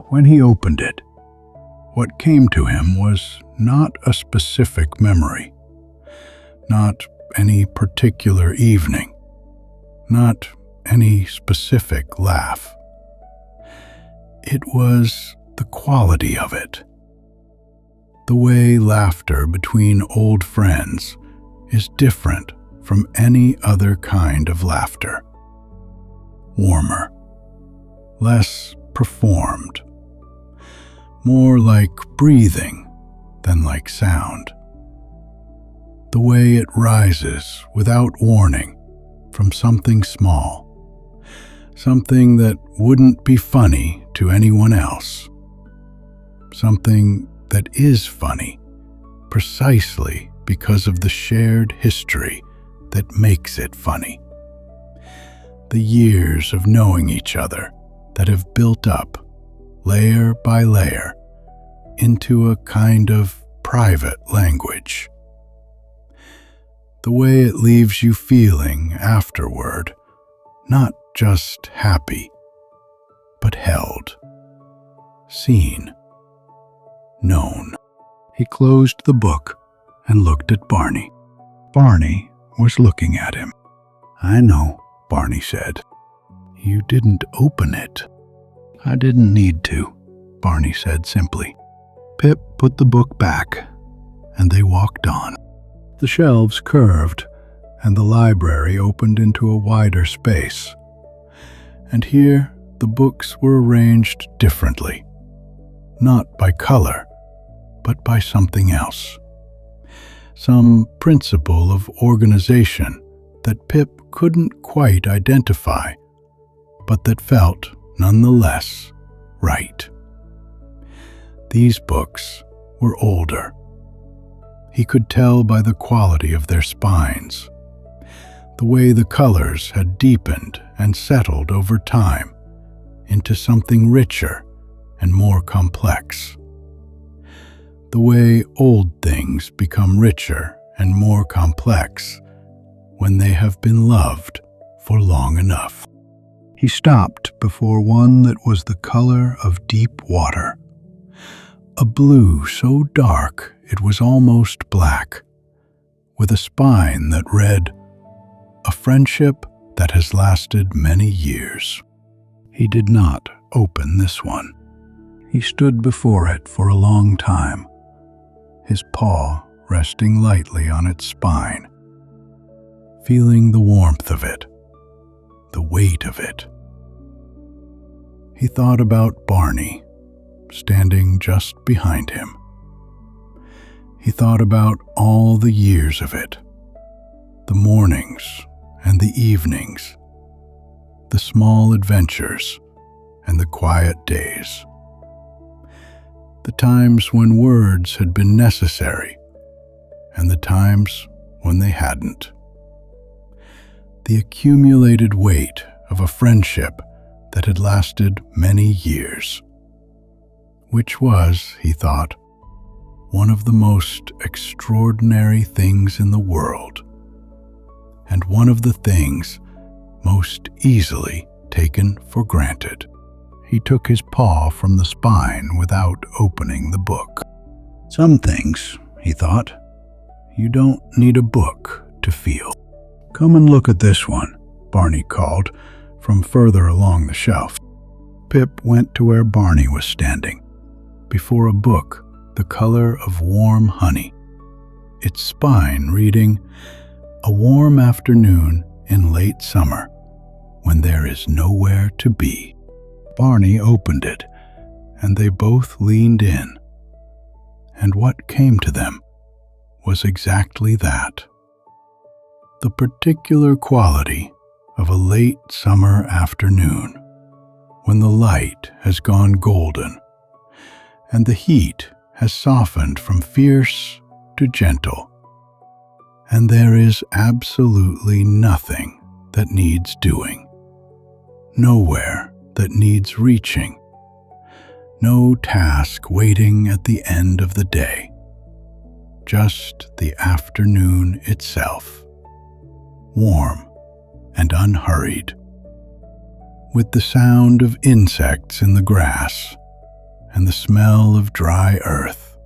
When he opened it, what came to him was not a specific memory, not any particular evening, not any specific laugh. It was the quality of it. The way laughter between old friends is different from any other kind of laughter. Warmer, less performed, more like breathing than like sound. The way it rises without warning from something small, something that wouldn't be funny to anyone else, something that is funny precisely because of the shared history that makes it funny. The years of knowing each other that have built up, layer by layer, into a kind of private language. The way it leaves you feeling afterward, not just happy, but held, seen, known. He closed the book and looked at Barney. Barney was looking at him. "I know," Barney said. "You didn't open it." "I didn't need to," Barney said simply. Pip put the book back, and they walked on. The shelves curved, and the library opened into a wider space. And here the books were arranged differently, not by color, but by something else. Some principle of organization that Pip couldn't quite identify, but that felt, nonetheless, right. These books were older. He could tell by the quality of their spines, the way the colors had deepened and settled over time into something richer and more complex. The way old things become richer and more complex when they have been loved for long enough. He stopped before one that was the color of deep water, a blue so dark it was almost black, with a spine that read, "A friendship that has lasted many years." He did not open this one. He stood before it for a long time, his paw resting lightly on its spine, feeling the warmth of it, the weight of it. He thought about Barney, standing just behind him. He thought about all the years of it, the mornings and the evenings, the small adventures and the quiet days, the times when words had been necessary and the times when they hadn't. The accumulated weight of a friendship that had lasted many years, which was, he thought, one of the most extraordinary things in the world, and one of the things most easily taken for granted. He took his paw from the spine without opening the book. Some things, he thought, you don't need a book to feel. "Come and look at this one," Barney called from further along the shelf. Pip went to where Barney was standing, before a book the color of warm honey, its spine reading, "A warm afternoon in late summer, when there is nowhere to be." Barney opened it, and they both leaned in. And what came to them was exactly that. The particular quality of a late summer afternoon, when the light has gone golden, and the heat has softened from fierce to gentle, and there is absolutely nothing that needs doing, nowhere that needs reaching, no task waiting at the end of the day, just the afternoon itself, warm and unhurried, with the sound of insects in the grass, and the smell of dry earth,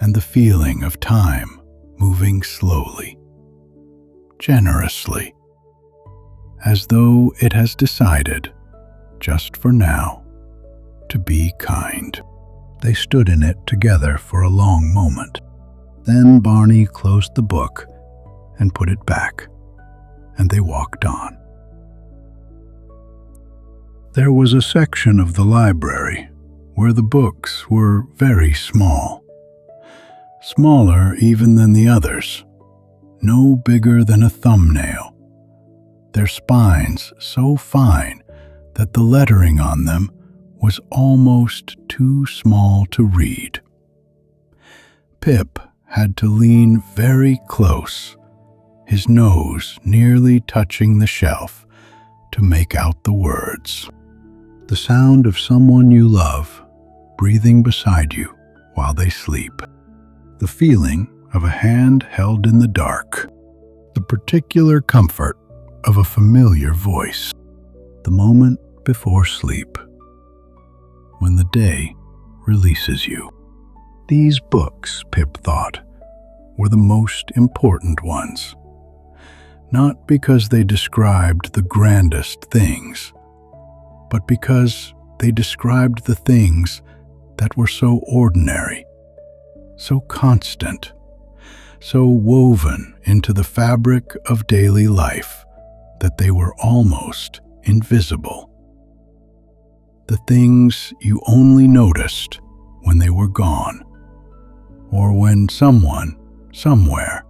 and the feeling of time moving slowly, generously, as though it has decided, just for now, to be kind. They stood in it together for a long moment. Then Barney closed the book and put it back, and they walked on. There was a section of the library where the books were very small, smaller even than the others, no bigger than a thumbnail, their spines so fine that the lettering on them was almost too small to read. Pip had to lean very close, his nose nearly touching the shelf, to make out the words. The sound of someone you love breathing beside you while they sleep. The feeling of a hand held in the dark. The particular comfort of a familiar voice. The moment before sleep, when the day releases you. These books, Pip thought, were the most important ones. Not because they described the grandest things, but because they described the things that were so ordinary, so constant, so woven into the fabric of daily life that they were almost invisible. The things you only noticed when they were gone, or when someone, somewhere,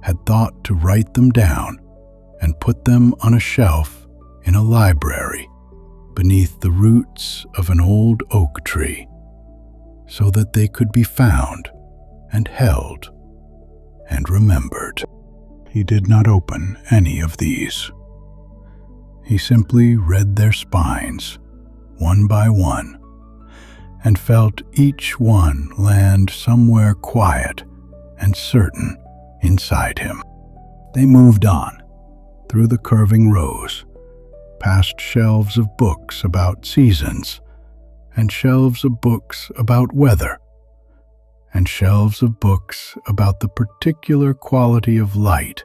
had thought to write them down and put them on a shelf in a library beneath the roots of an old oak tree, so that they could be found and held and remembered. He did not open any of these. He simply read their spines, one by one, and felt each one land somewhere quiet and certain inside him. They moved on, through the curving rows, past shelves of books about seasons, and shelves of books about weather, and shelves of books about the particular quality of light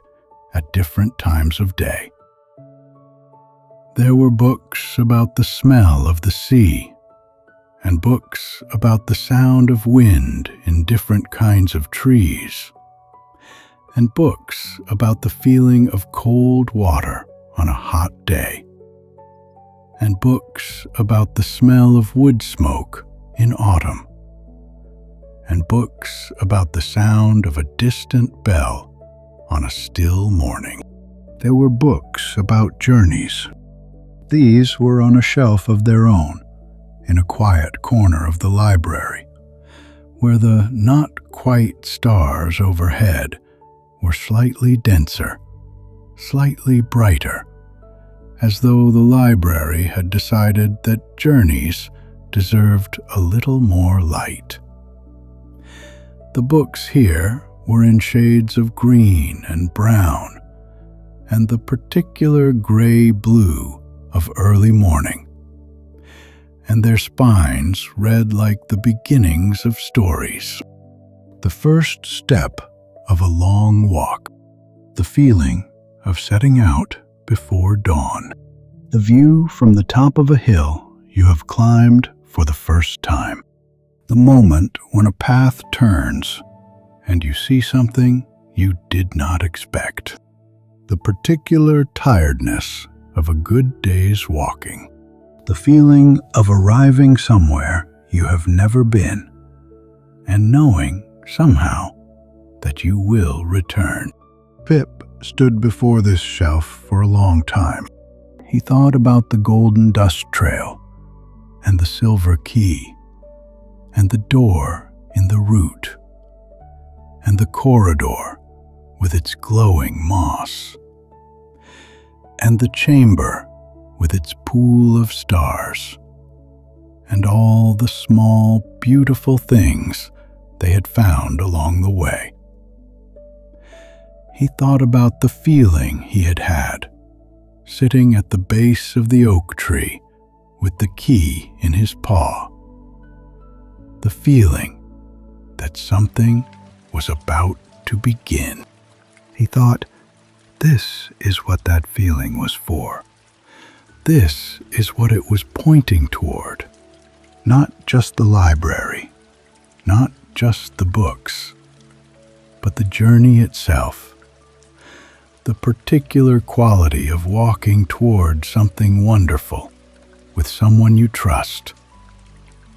at different times of day. There were books about the smell of the sea, and books about the sound of wind in different kinds of trees, and books about the feeling of cold water on a hot day, and books about the smell of wood smoke in autumn, and books about the sound of a distant bell on a still morning. There were books about journeys. These were on a shelf of their own, in a quiet corner of the library, where the not-quite stars overhead were slightly denser, slightly brighter, as though the library had decided that journeys deserved a little more light. The books here were in shades of green and brown, and the particular gray-blue of early morning, and their spines read like the beginnings of stories. The first step of a long walk, the feeling of setting out before dawn, the view from the top of a hill you have climbed for the first time, the moment when a path turns and you see something you did not expect, the particular tiredness of a good day's walking, the feeling of arriving somewhere you have never been, and knowing somehow that you will return. Pip stood before this shelf for a long time. He thought about the golden dust trail, and the silver key, and the door in the root, and the corridor with its glowing moss, and the chamber with its pool of stars, and all the small, beautiful things they had found along the way. He thought about the feeling he had had, sitting at the base of the oak tree with the key in his paw. The feeling that something was about to begin. He thought, this is what that feeling was for. This is what it was pointing toward. Not just the library, not just the books, but the journey itself. The particular quality of walking toward something wonderful with someone you trust,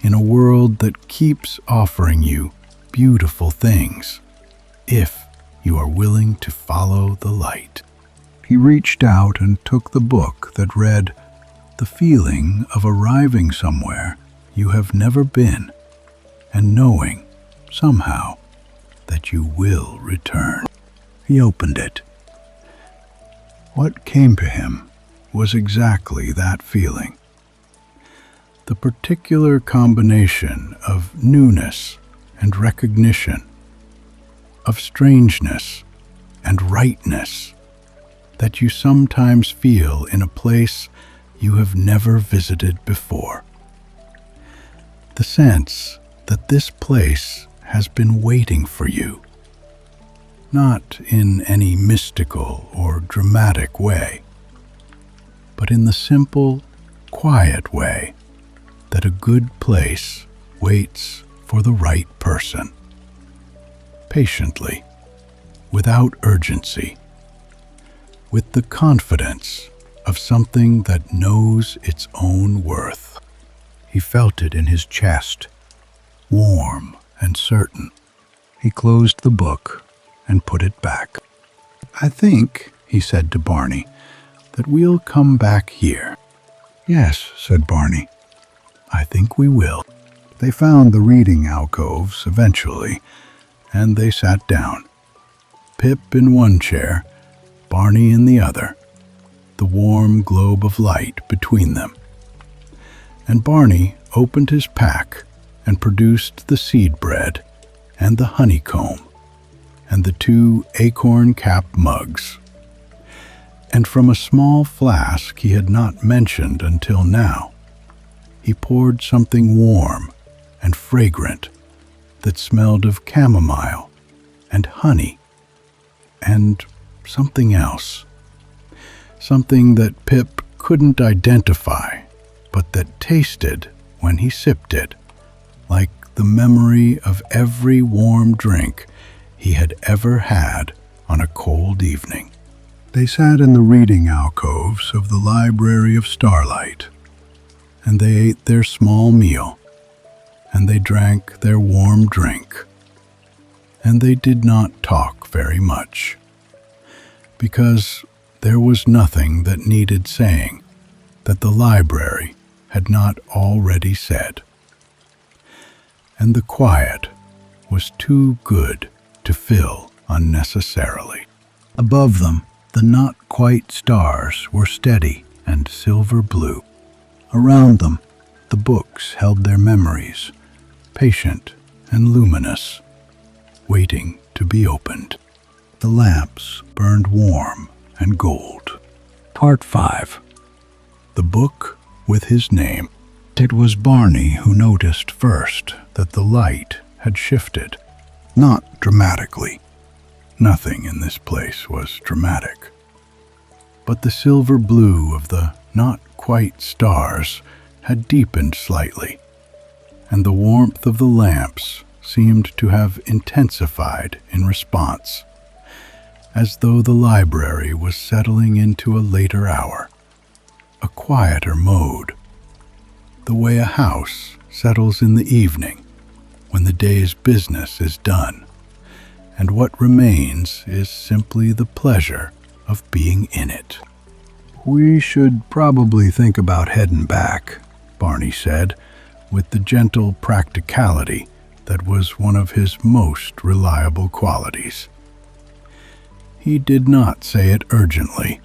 in a world that keeps offering you beautiful things, if you are willing to follow the light. He reached out and took the book that read, "The feeling of arriving somewhere you have never been, and knowing, somehow, that you will return." He opened it. What came to him was exactly that feeling. The particular combination of newness and recognition, of strangeness and rightness that you sometimes feel in a place you have never visited before. The sense that this place has been waiting for you, not in any mystical or dramatic way, but in the simple, quiet way that a good place waits for the right person. Patiently, without urgency, with the confidence of something that knows its own worth. He felt it in his chest, warm and certain. He closed the book and put it back. "I think," he said to Barney, "that we'll come back here." "Yes," said Barney, "I think we will." They found the reading alcoves eventually, and they sat down. Pip in one chair, Barney in the other, the warm globe of light between them. And Barney opened his pack and produced the seed bread and the honeycomb and the 2 acorn-capped mugs. And from a small flask he had not mentioned until now, he poured something warm and fragrant that smelled of chamomile and honey and something else. Something that Pip couldn't identify, but that tasted, when he sipped it, like the memory of every warm drink he had ever had on a cold evening. They sat in the reading alcoves of the Library of Starlight, and they ate their small meal, and they drank their warm drink, and they did not talk very much, because there was nothing that needed saying that the library had not already said. And the quiet was too good to fill unnecessarily. Above them, the not-quite stars were steady and silver blue. Around them, the books held their memories, patient and luminous, waiting to be opened. The lamps burned warm and gold. Part 5. The book with his name. It was Barney who noticed first that the light had shifted, not dramatically. Nothing in this place was dramatic. But the silver blue of the not-quite stars had deepened slightly, and the warmth of the lamps seemed to have intensified in response, as though the library was settling into a later hour, a quieter mode, the way a house settles in the evening when the day's business is done, and what remains is simply the pleasure of being in it. "We should probably think about heading back," Barney said, with the gentle practicality that was one of his most reliable qualities. He did not say it urgently.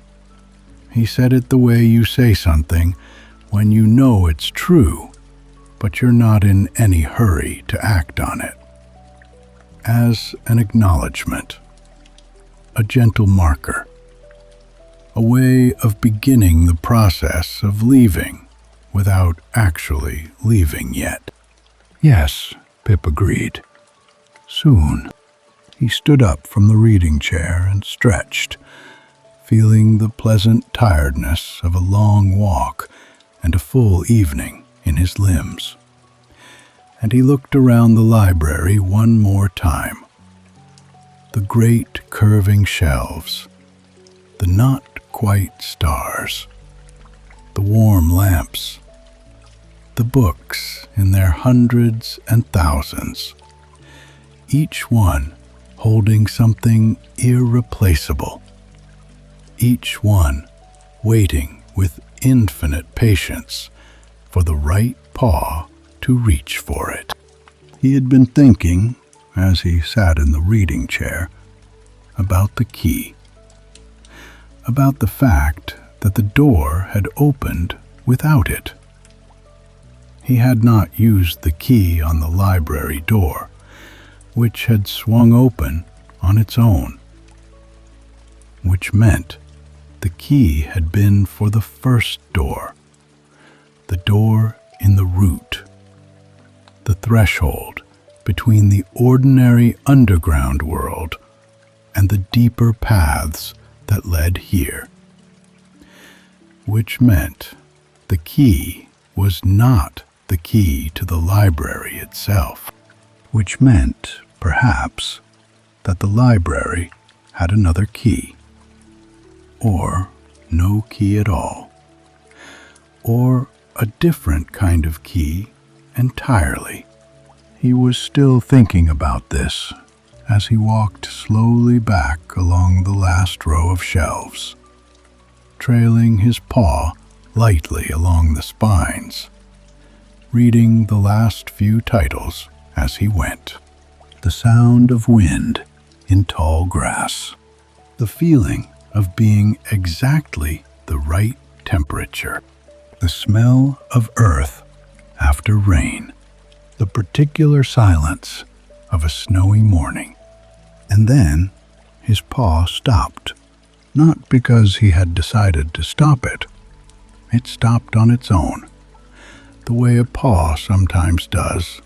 He said it the way you say something when you know it's true, but you're not in any hurry to act on it. As an acknowledgement, a gentle marker, a way of beginning the process of leaving without actually leaving yet. "Yes," Pip agreed. "Soon." He stood up from the reading chair and stretched, feeling the pleasant tiredness of a long walk and a full evening in his limbs. And he looked around the library one more time. The great curving shelves, the not-quite stars, the warm lamps, the books in their hundreds and thousands, each one holding something irreplaceable, each one waiting with infinite patience for the right paw to reach for it. He had been thinking, as he sat in the reading chair, about the key, about the fact that the door had opened without it. He had not used the key on the library door, which had swung open on its own, which meant the key had been for the first door, the door in the root, the threshold between the ordinary underground world and the deeper paths that led here, which meant the key was not the key to the library itself, which meant, perhaps, that the library had another key, or no key at all, or a different kind of key entirely. He was still thinking about this as he walked slowly back along the last row of shelves, trailing his paw lightly along the spines, reading the last few titles as he went. The sound of wind in tall grass, the feeling of being exactly the right temperature, the smell of earth after rain, the particular silence of a snowy morning. And then his paw stopped, not because he had decided to stop it. It stopped on its own, the way a paw sometimes does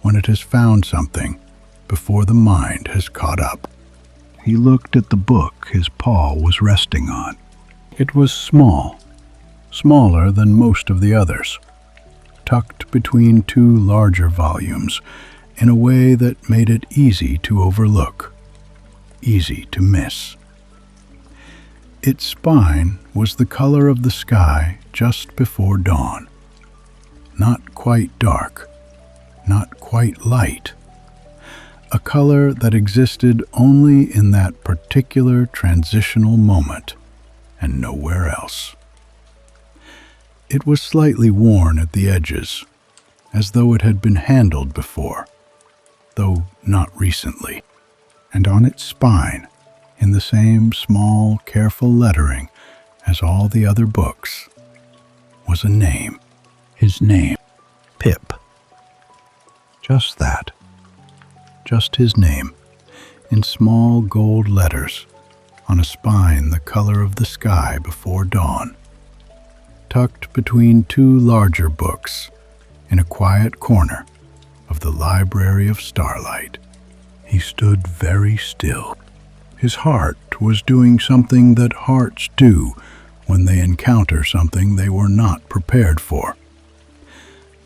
when it has found something before the mind has caught up. He looked at the book his paw was resting on. It was small, smaller than most of the others, tucked between two larger volumes in a way that made it easy to overlook, easy to miss. Its spine was the color of the sky just before dawn. Not quite dark, not quite light. A color that existed only in that particular transitional moment and nowhere else. It was slightly worn at the edges, as though it had been handled before, though not recently. And on its spine, in the same small, careful lettering as all the other books, was a name. His name, Pip. Just that. Just his name, in small gold letters, on a spine the color of the sky before dawn, tucked between two larger books in a quiet corner of the Library of Starlight. He stood very still. His heart was doing something that hearts do when they encounter something they were not prepared for.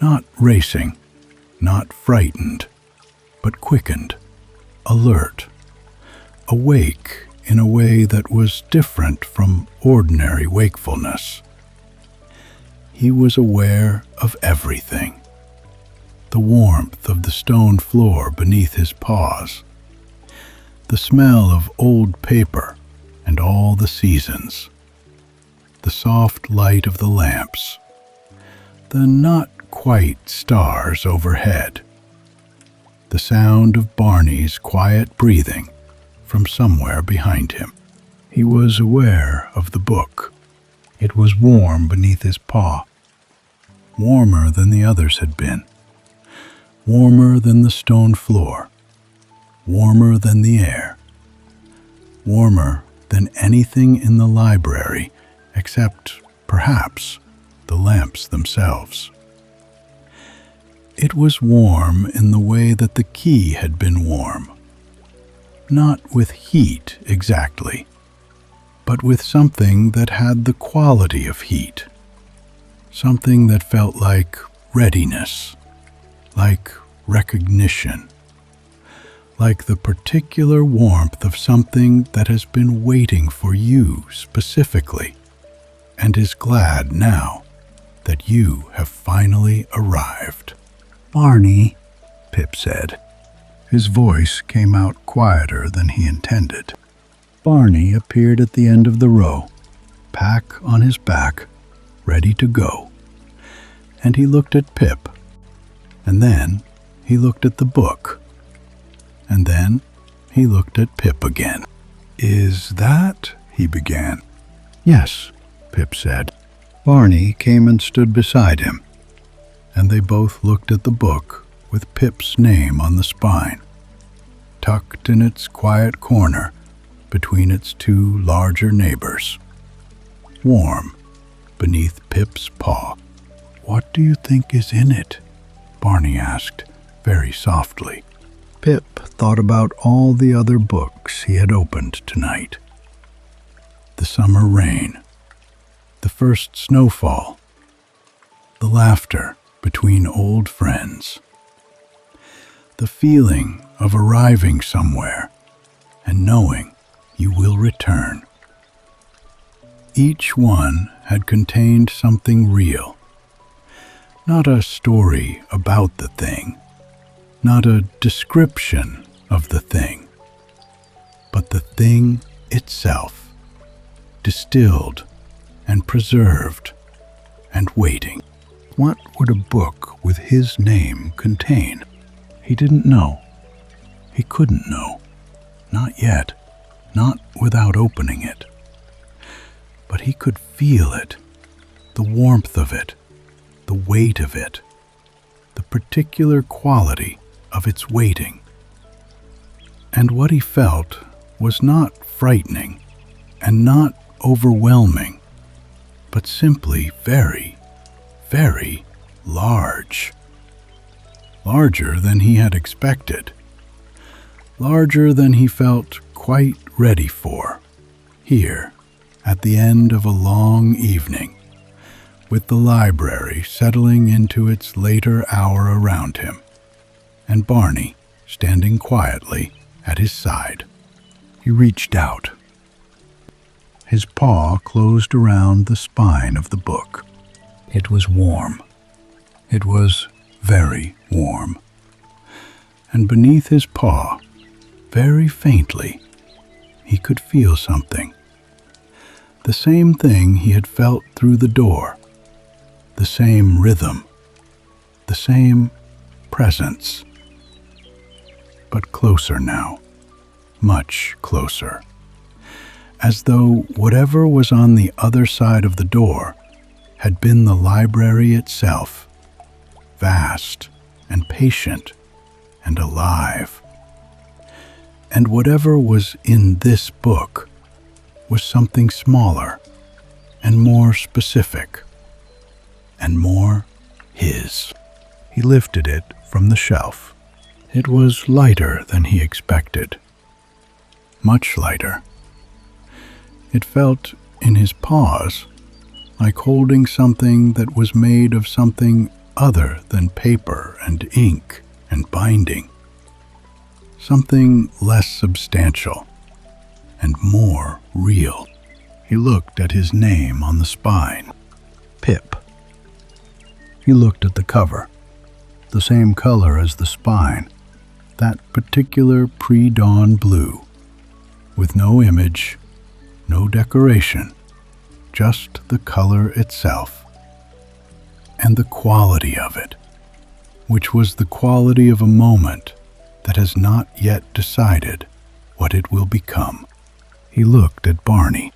Not racing, not frightened, but quickened, alert, awake in a way that was different from ordinary wakefulness. He was aware of everything. The warmth of the stone floor beneath his paws, the smell of old paper and all the seasons, the soft light of the lamps, the not quite stars overhead, the sound of Barney's quiet breathing from somewhere behind him. He was aware of the book. It was warm beneath his paw, warmer than the others had been, warmer than the stone floor, warmer than the air, warmer than anything in the library except, perhaps, the lamps themselves. It was warm in the way that the key had been warm, not with heat exactly, but with something that had the quality of heat, something that felt like readiness, like recognition, like the particular warmth of something that has been waiting for you specifically and is glad now that you have finally arrived. "Barney," Pip said. His voice came out quieter than he intended. Barney appeared at the end of the row, pack on his back, ready to go. And he looked at Pip, and then he looked at the book, and then he looked at Pip again. "Is that?" he began. "Yes," Pip said. Barney came and stood beside him, and they both looked at the book with Pip's name on the spine, tucked in its quiet corner between its two larger neighbors, warm beneath Pip's paw. "What do you think is in it?" Barney asked, very softly. Pip thought about all the other books he had opened tonight. The summer rain, the first snowfall, the laughter between old friends. The feeling of arriving somewhere and knowing you will return. Each one had contained something real, not a story about the thing, not a description of the thing, but the thing itself, distilled and preserved and waiting. What would a book with his name contain? He didn't know. He couldn't know. Not yet. Not without opening it. But he could feel it, the warmth of it, the weight of it, the particular quality of its waiting. And what he felt was not frightening and not overwhelming, but simply very, very large. Larger than he had expected. Larger than he felt quite ready for, here, at the end of a long evening, with the library settling into its later hour around him, and Barney standing quietly at his side. He reached out. His paw closed around the spine of the book. It was warm. It was very warm. And beneath his paw, very faintly, he could feel something. The same thing he had felt through the door. The same rhythm. The same presence. But closer now. Much closer. As though whatever was on the other side of the door had been the library itself, vast and patient and alive. And whatever was in this book was something smaller and more specific and more his. He lifted it from the shelf. It was lighter than he expected. Much lighter. It felt in his paws like holding something that was made of something other than paper and ink and binding. Something less substantial and more real. He looked at his name on the spine. Pip. He looked at the cover, the same color as the spine, that particular pre-dawn blue, with no image, no decoration, just the color itself, and the quality of it, which was the quality of a moment that has not yet decided what it will become. He looked at Barney.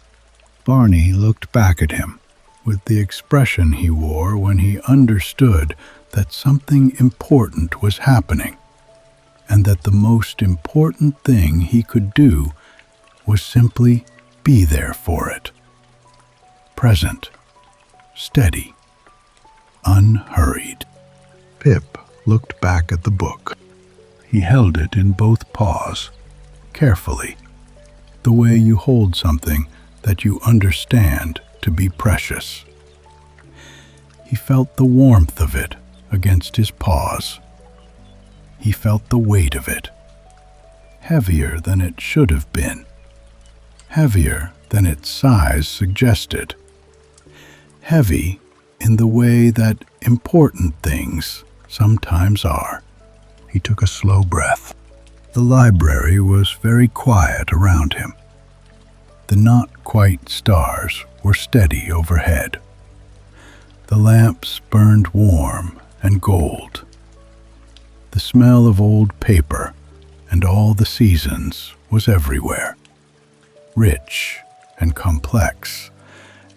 Barney looked back at him with the expression he wore when he understood that something important was happening, and that the most important thing he could do was simply be there for it. Present, steady, unhurried. Pip looked back at the book. He held it in both paws, carefully, the way you hold something that you understand to be precious. He felt the warmth of it against his paws. He felt the weight of it, heavier than it should have been, heavier than its size suggested, heavy in the way that important things sometimes are. He took a slow breath. The library was very quiet around him. The not-quite stars were steady overhead. The lamps burned warm and gold. The smell of old paper and all the seasons was everywhere, rich and complex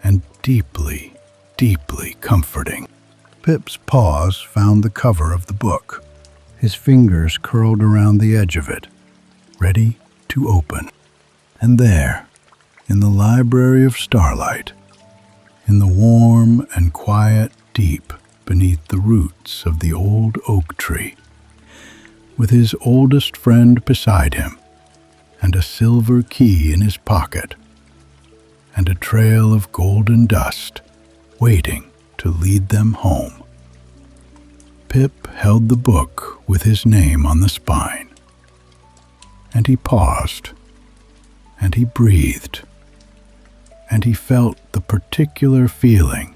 and deeply, deeply comforting. Pip's paws found the cover of the book. His fingers curled around the edge of it, ready to open. And there, in the library of starlight, in the warm and quiet deep beneath the roots of the old oak tree, with his oldest friend beside him, and a silver key in his pocket, and a trail of golden dust waiting to lead them home, Pip held the book with his name on the spine, and he paused, and he breathed, and he felt the particular feeling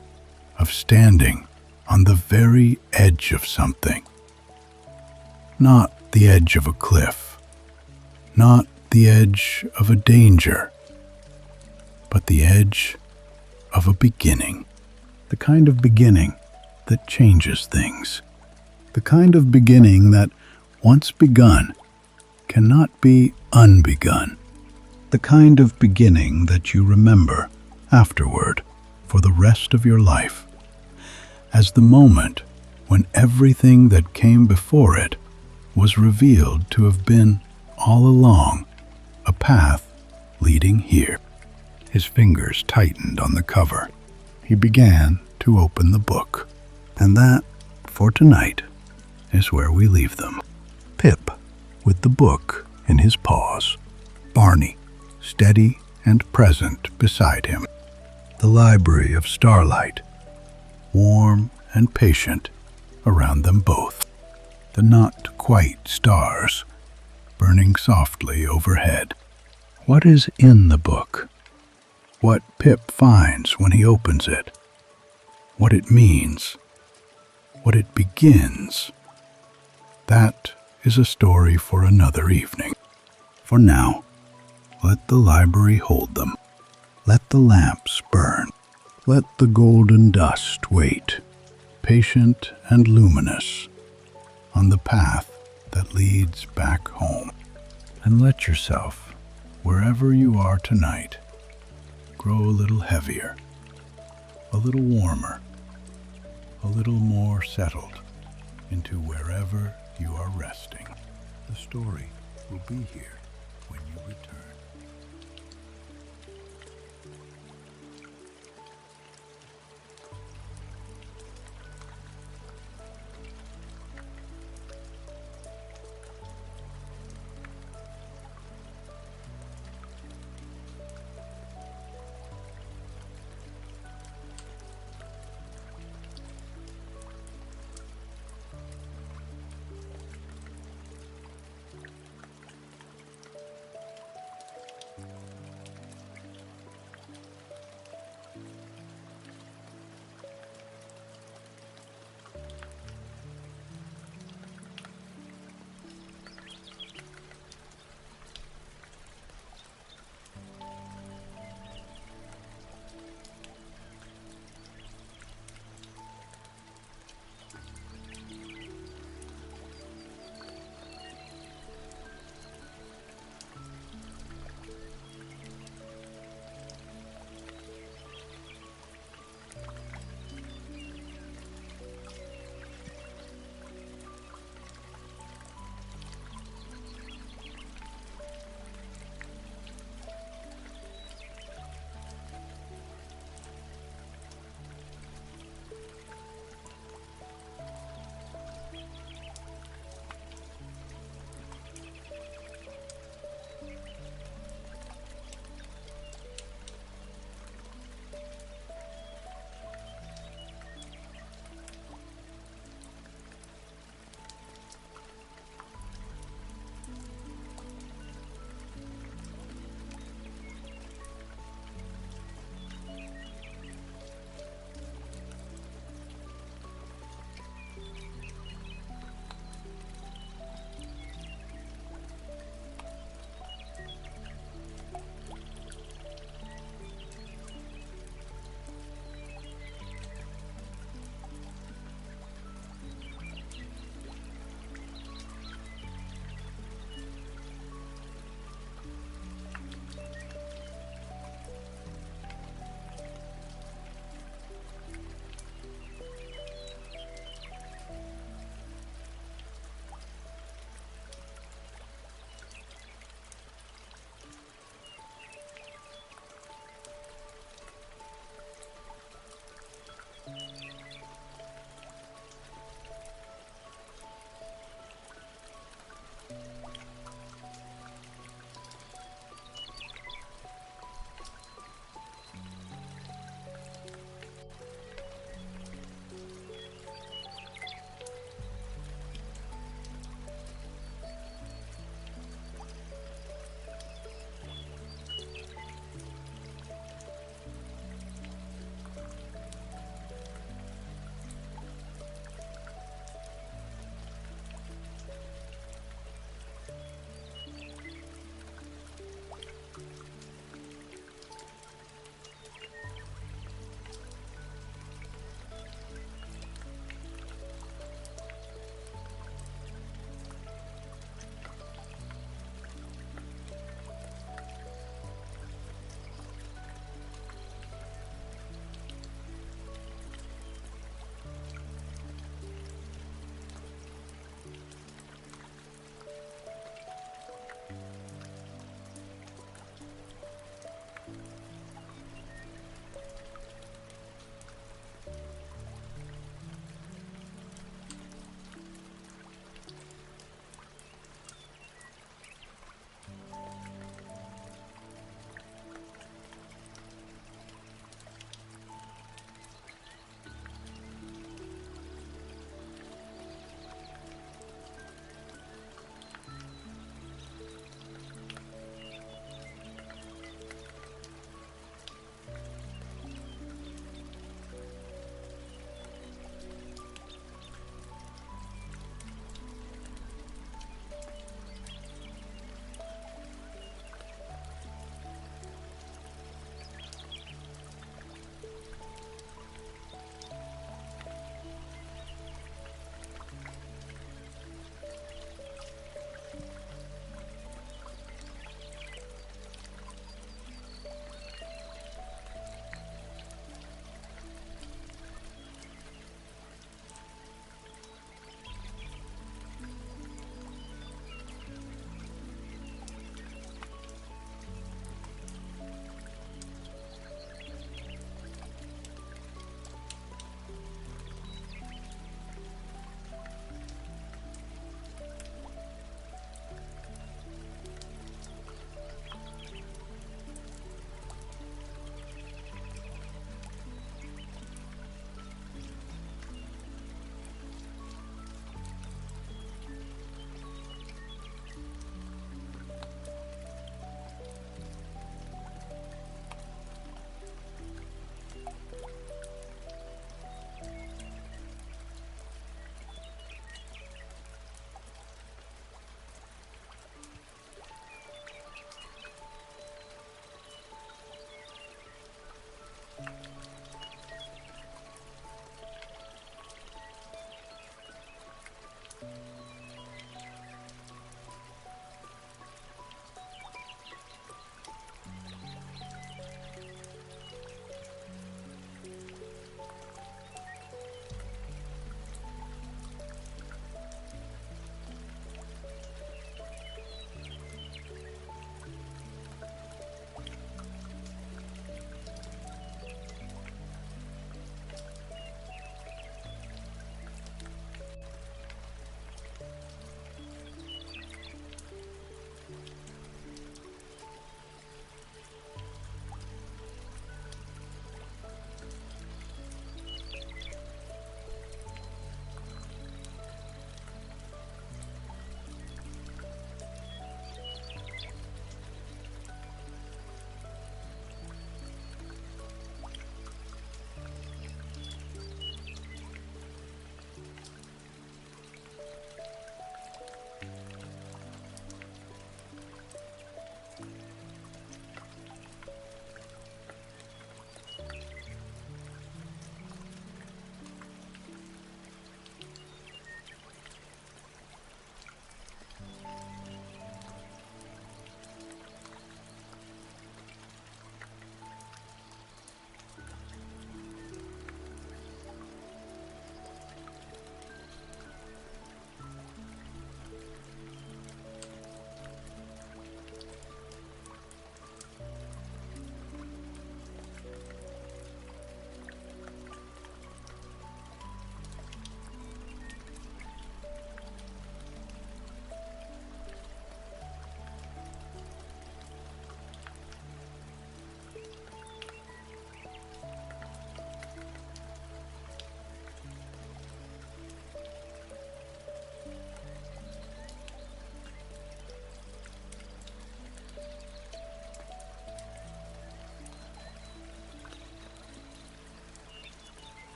of standing on the very edge of something. Not the edge of a cliff, not the edge of a danger, but the edge of a beginning. The kind of beginning that changes things. The kind of beginning that, once begun, cannot be unbegun. The kind of beginning that you remember afterward for the rest of your life, as the moment when everything that came before it was revealed to have been, all along, a path leading here. His fingers tightened on the cover. He began to open the book. And that, for tonight, is where we leave them. Pip, with the book in his paws. Barney, steady and present beside him. The library of starlight, warm and patient around them both. The not-quite stars burning softly overhead. What is in the book? What Pip finds when he opens it? What it means? What it begins? That is a story for another evening. For now, let the library hold them. Let the lamps burn. Let the golden dust wait, patient and luminous, on the path that leads back home. And let yourself, wherever you are tonight, grow a little heavier, a little warmer, a little more settled into wherever you are resting. The story will be here when you return.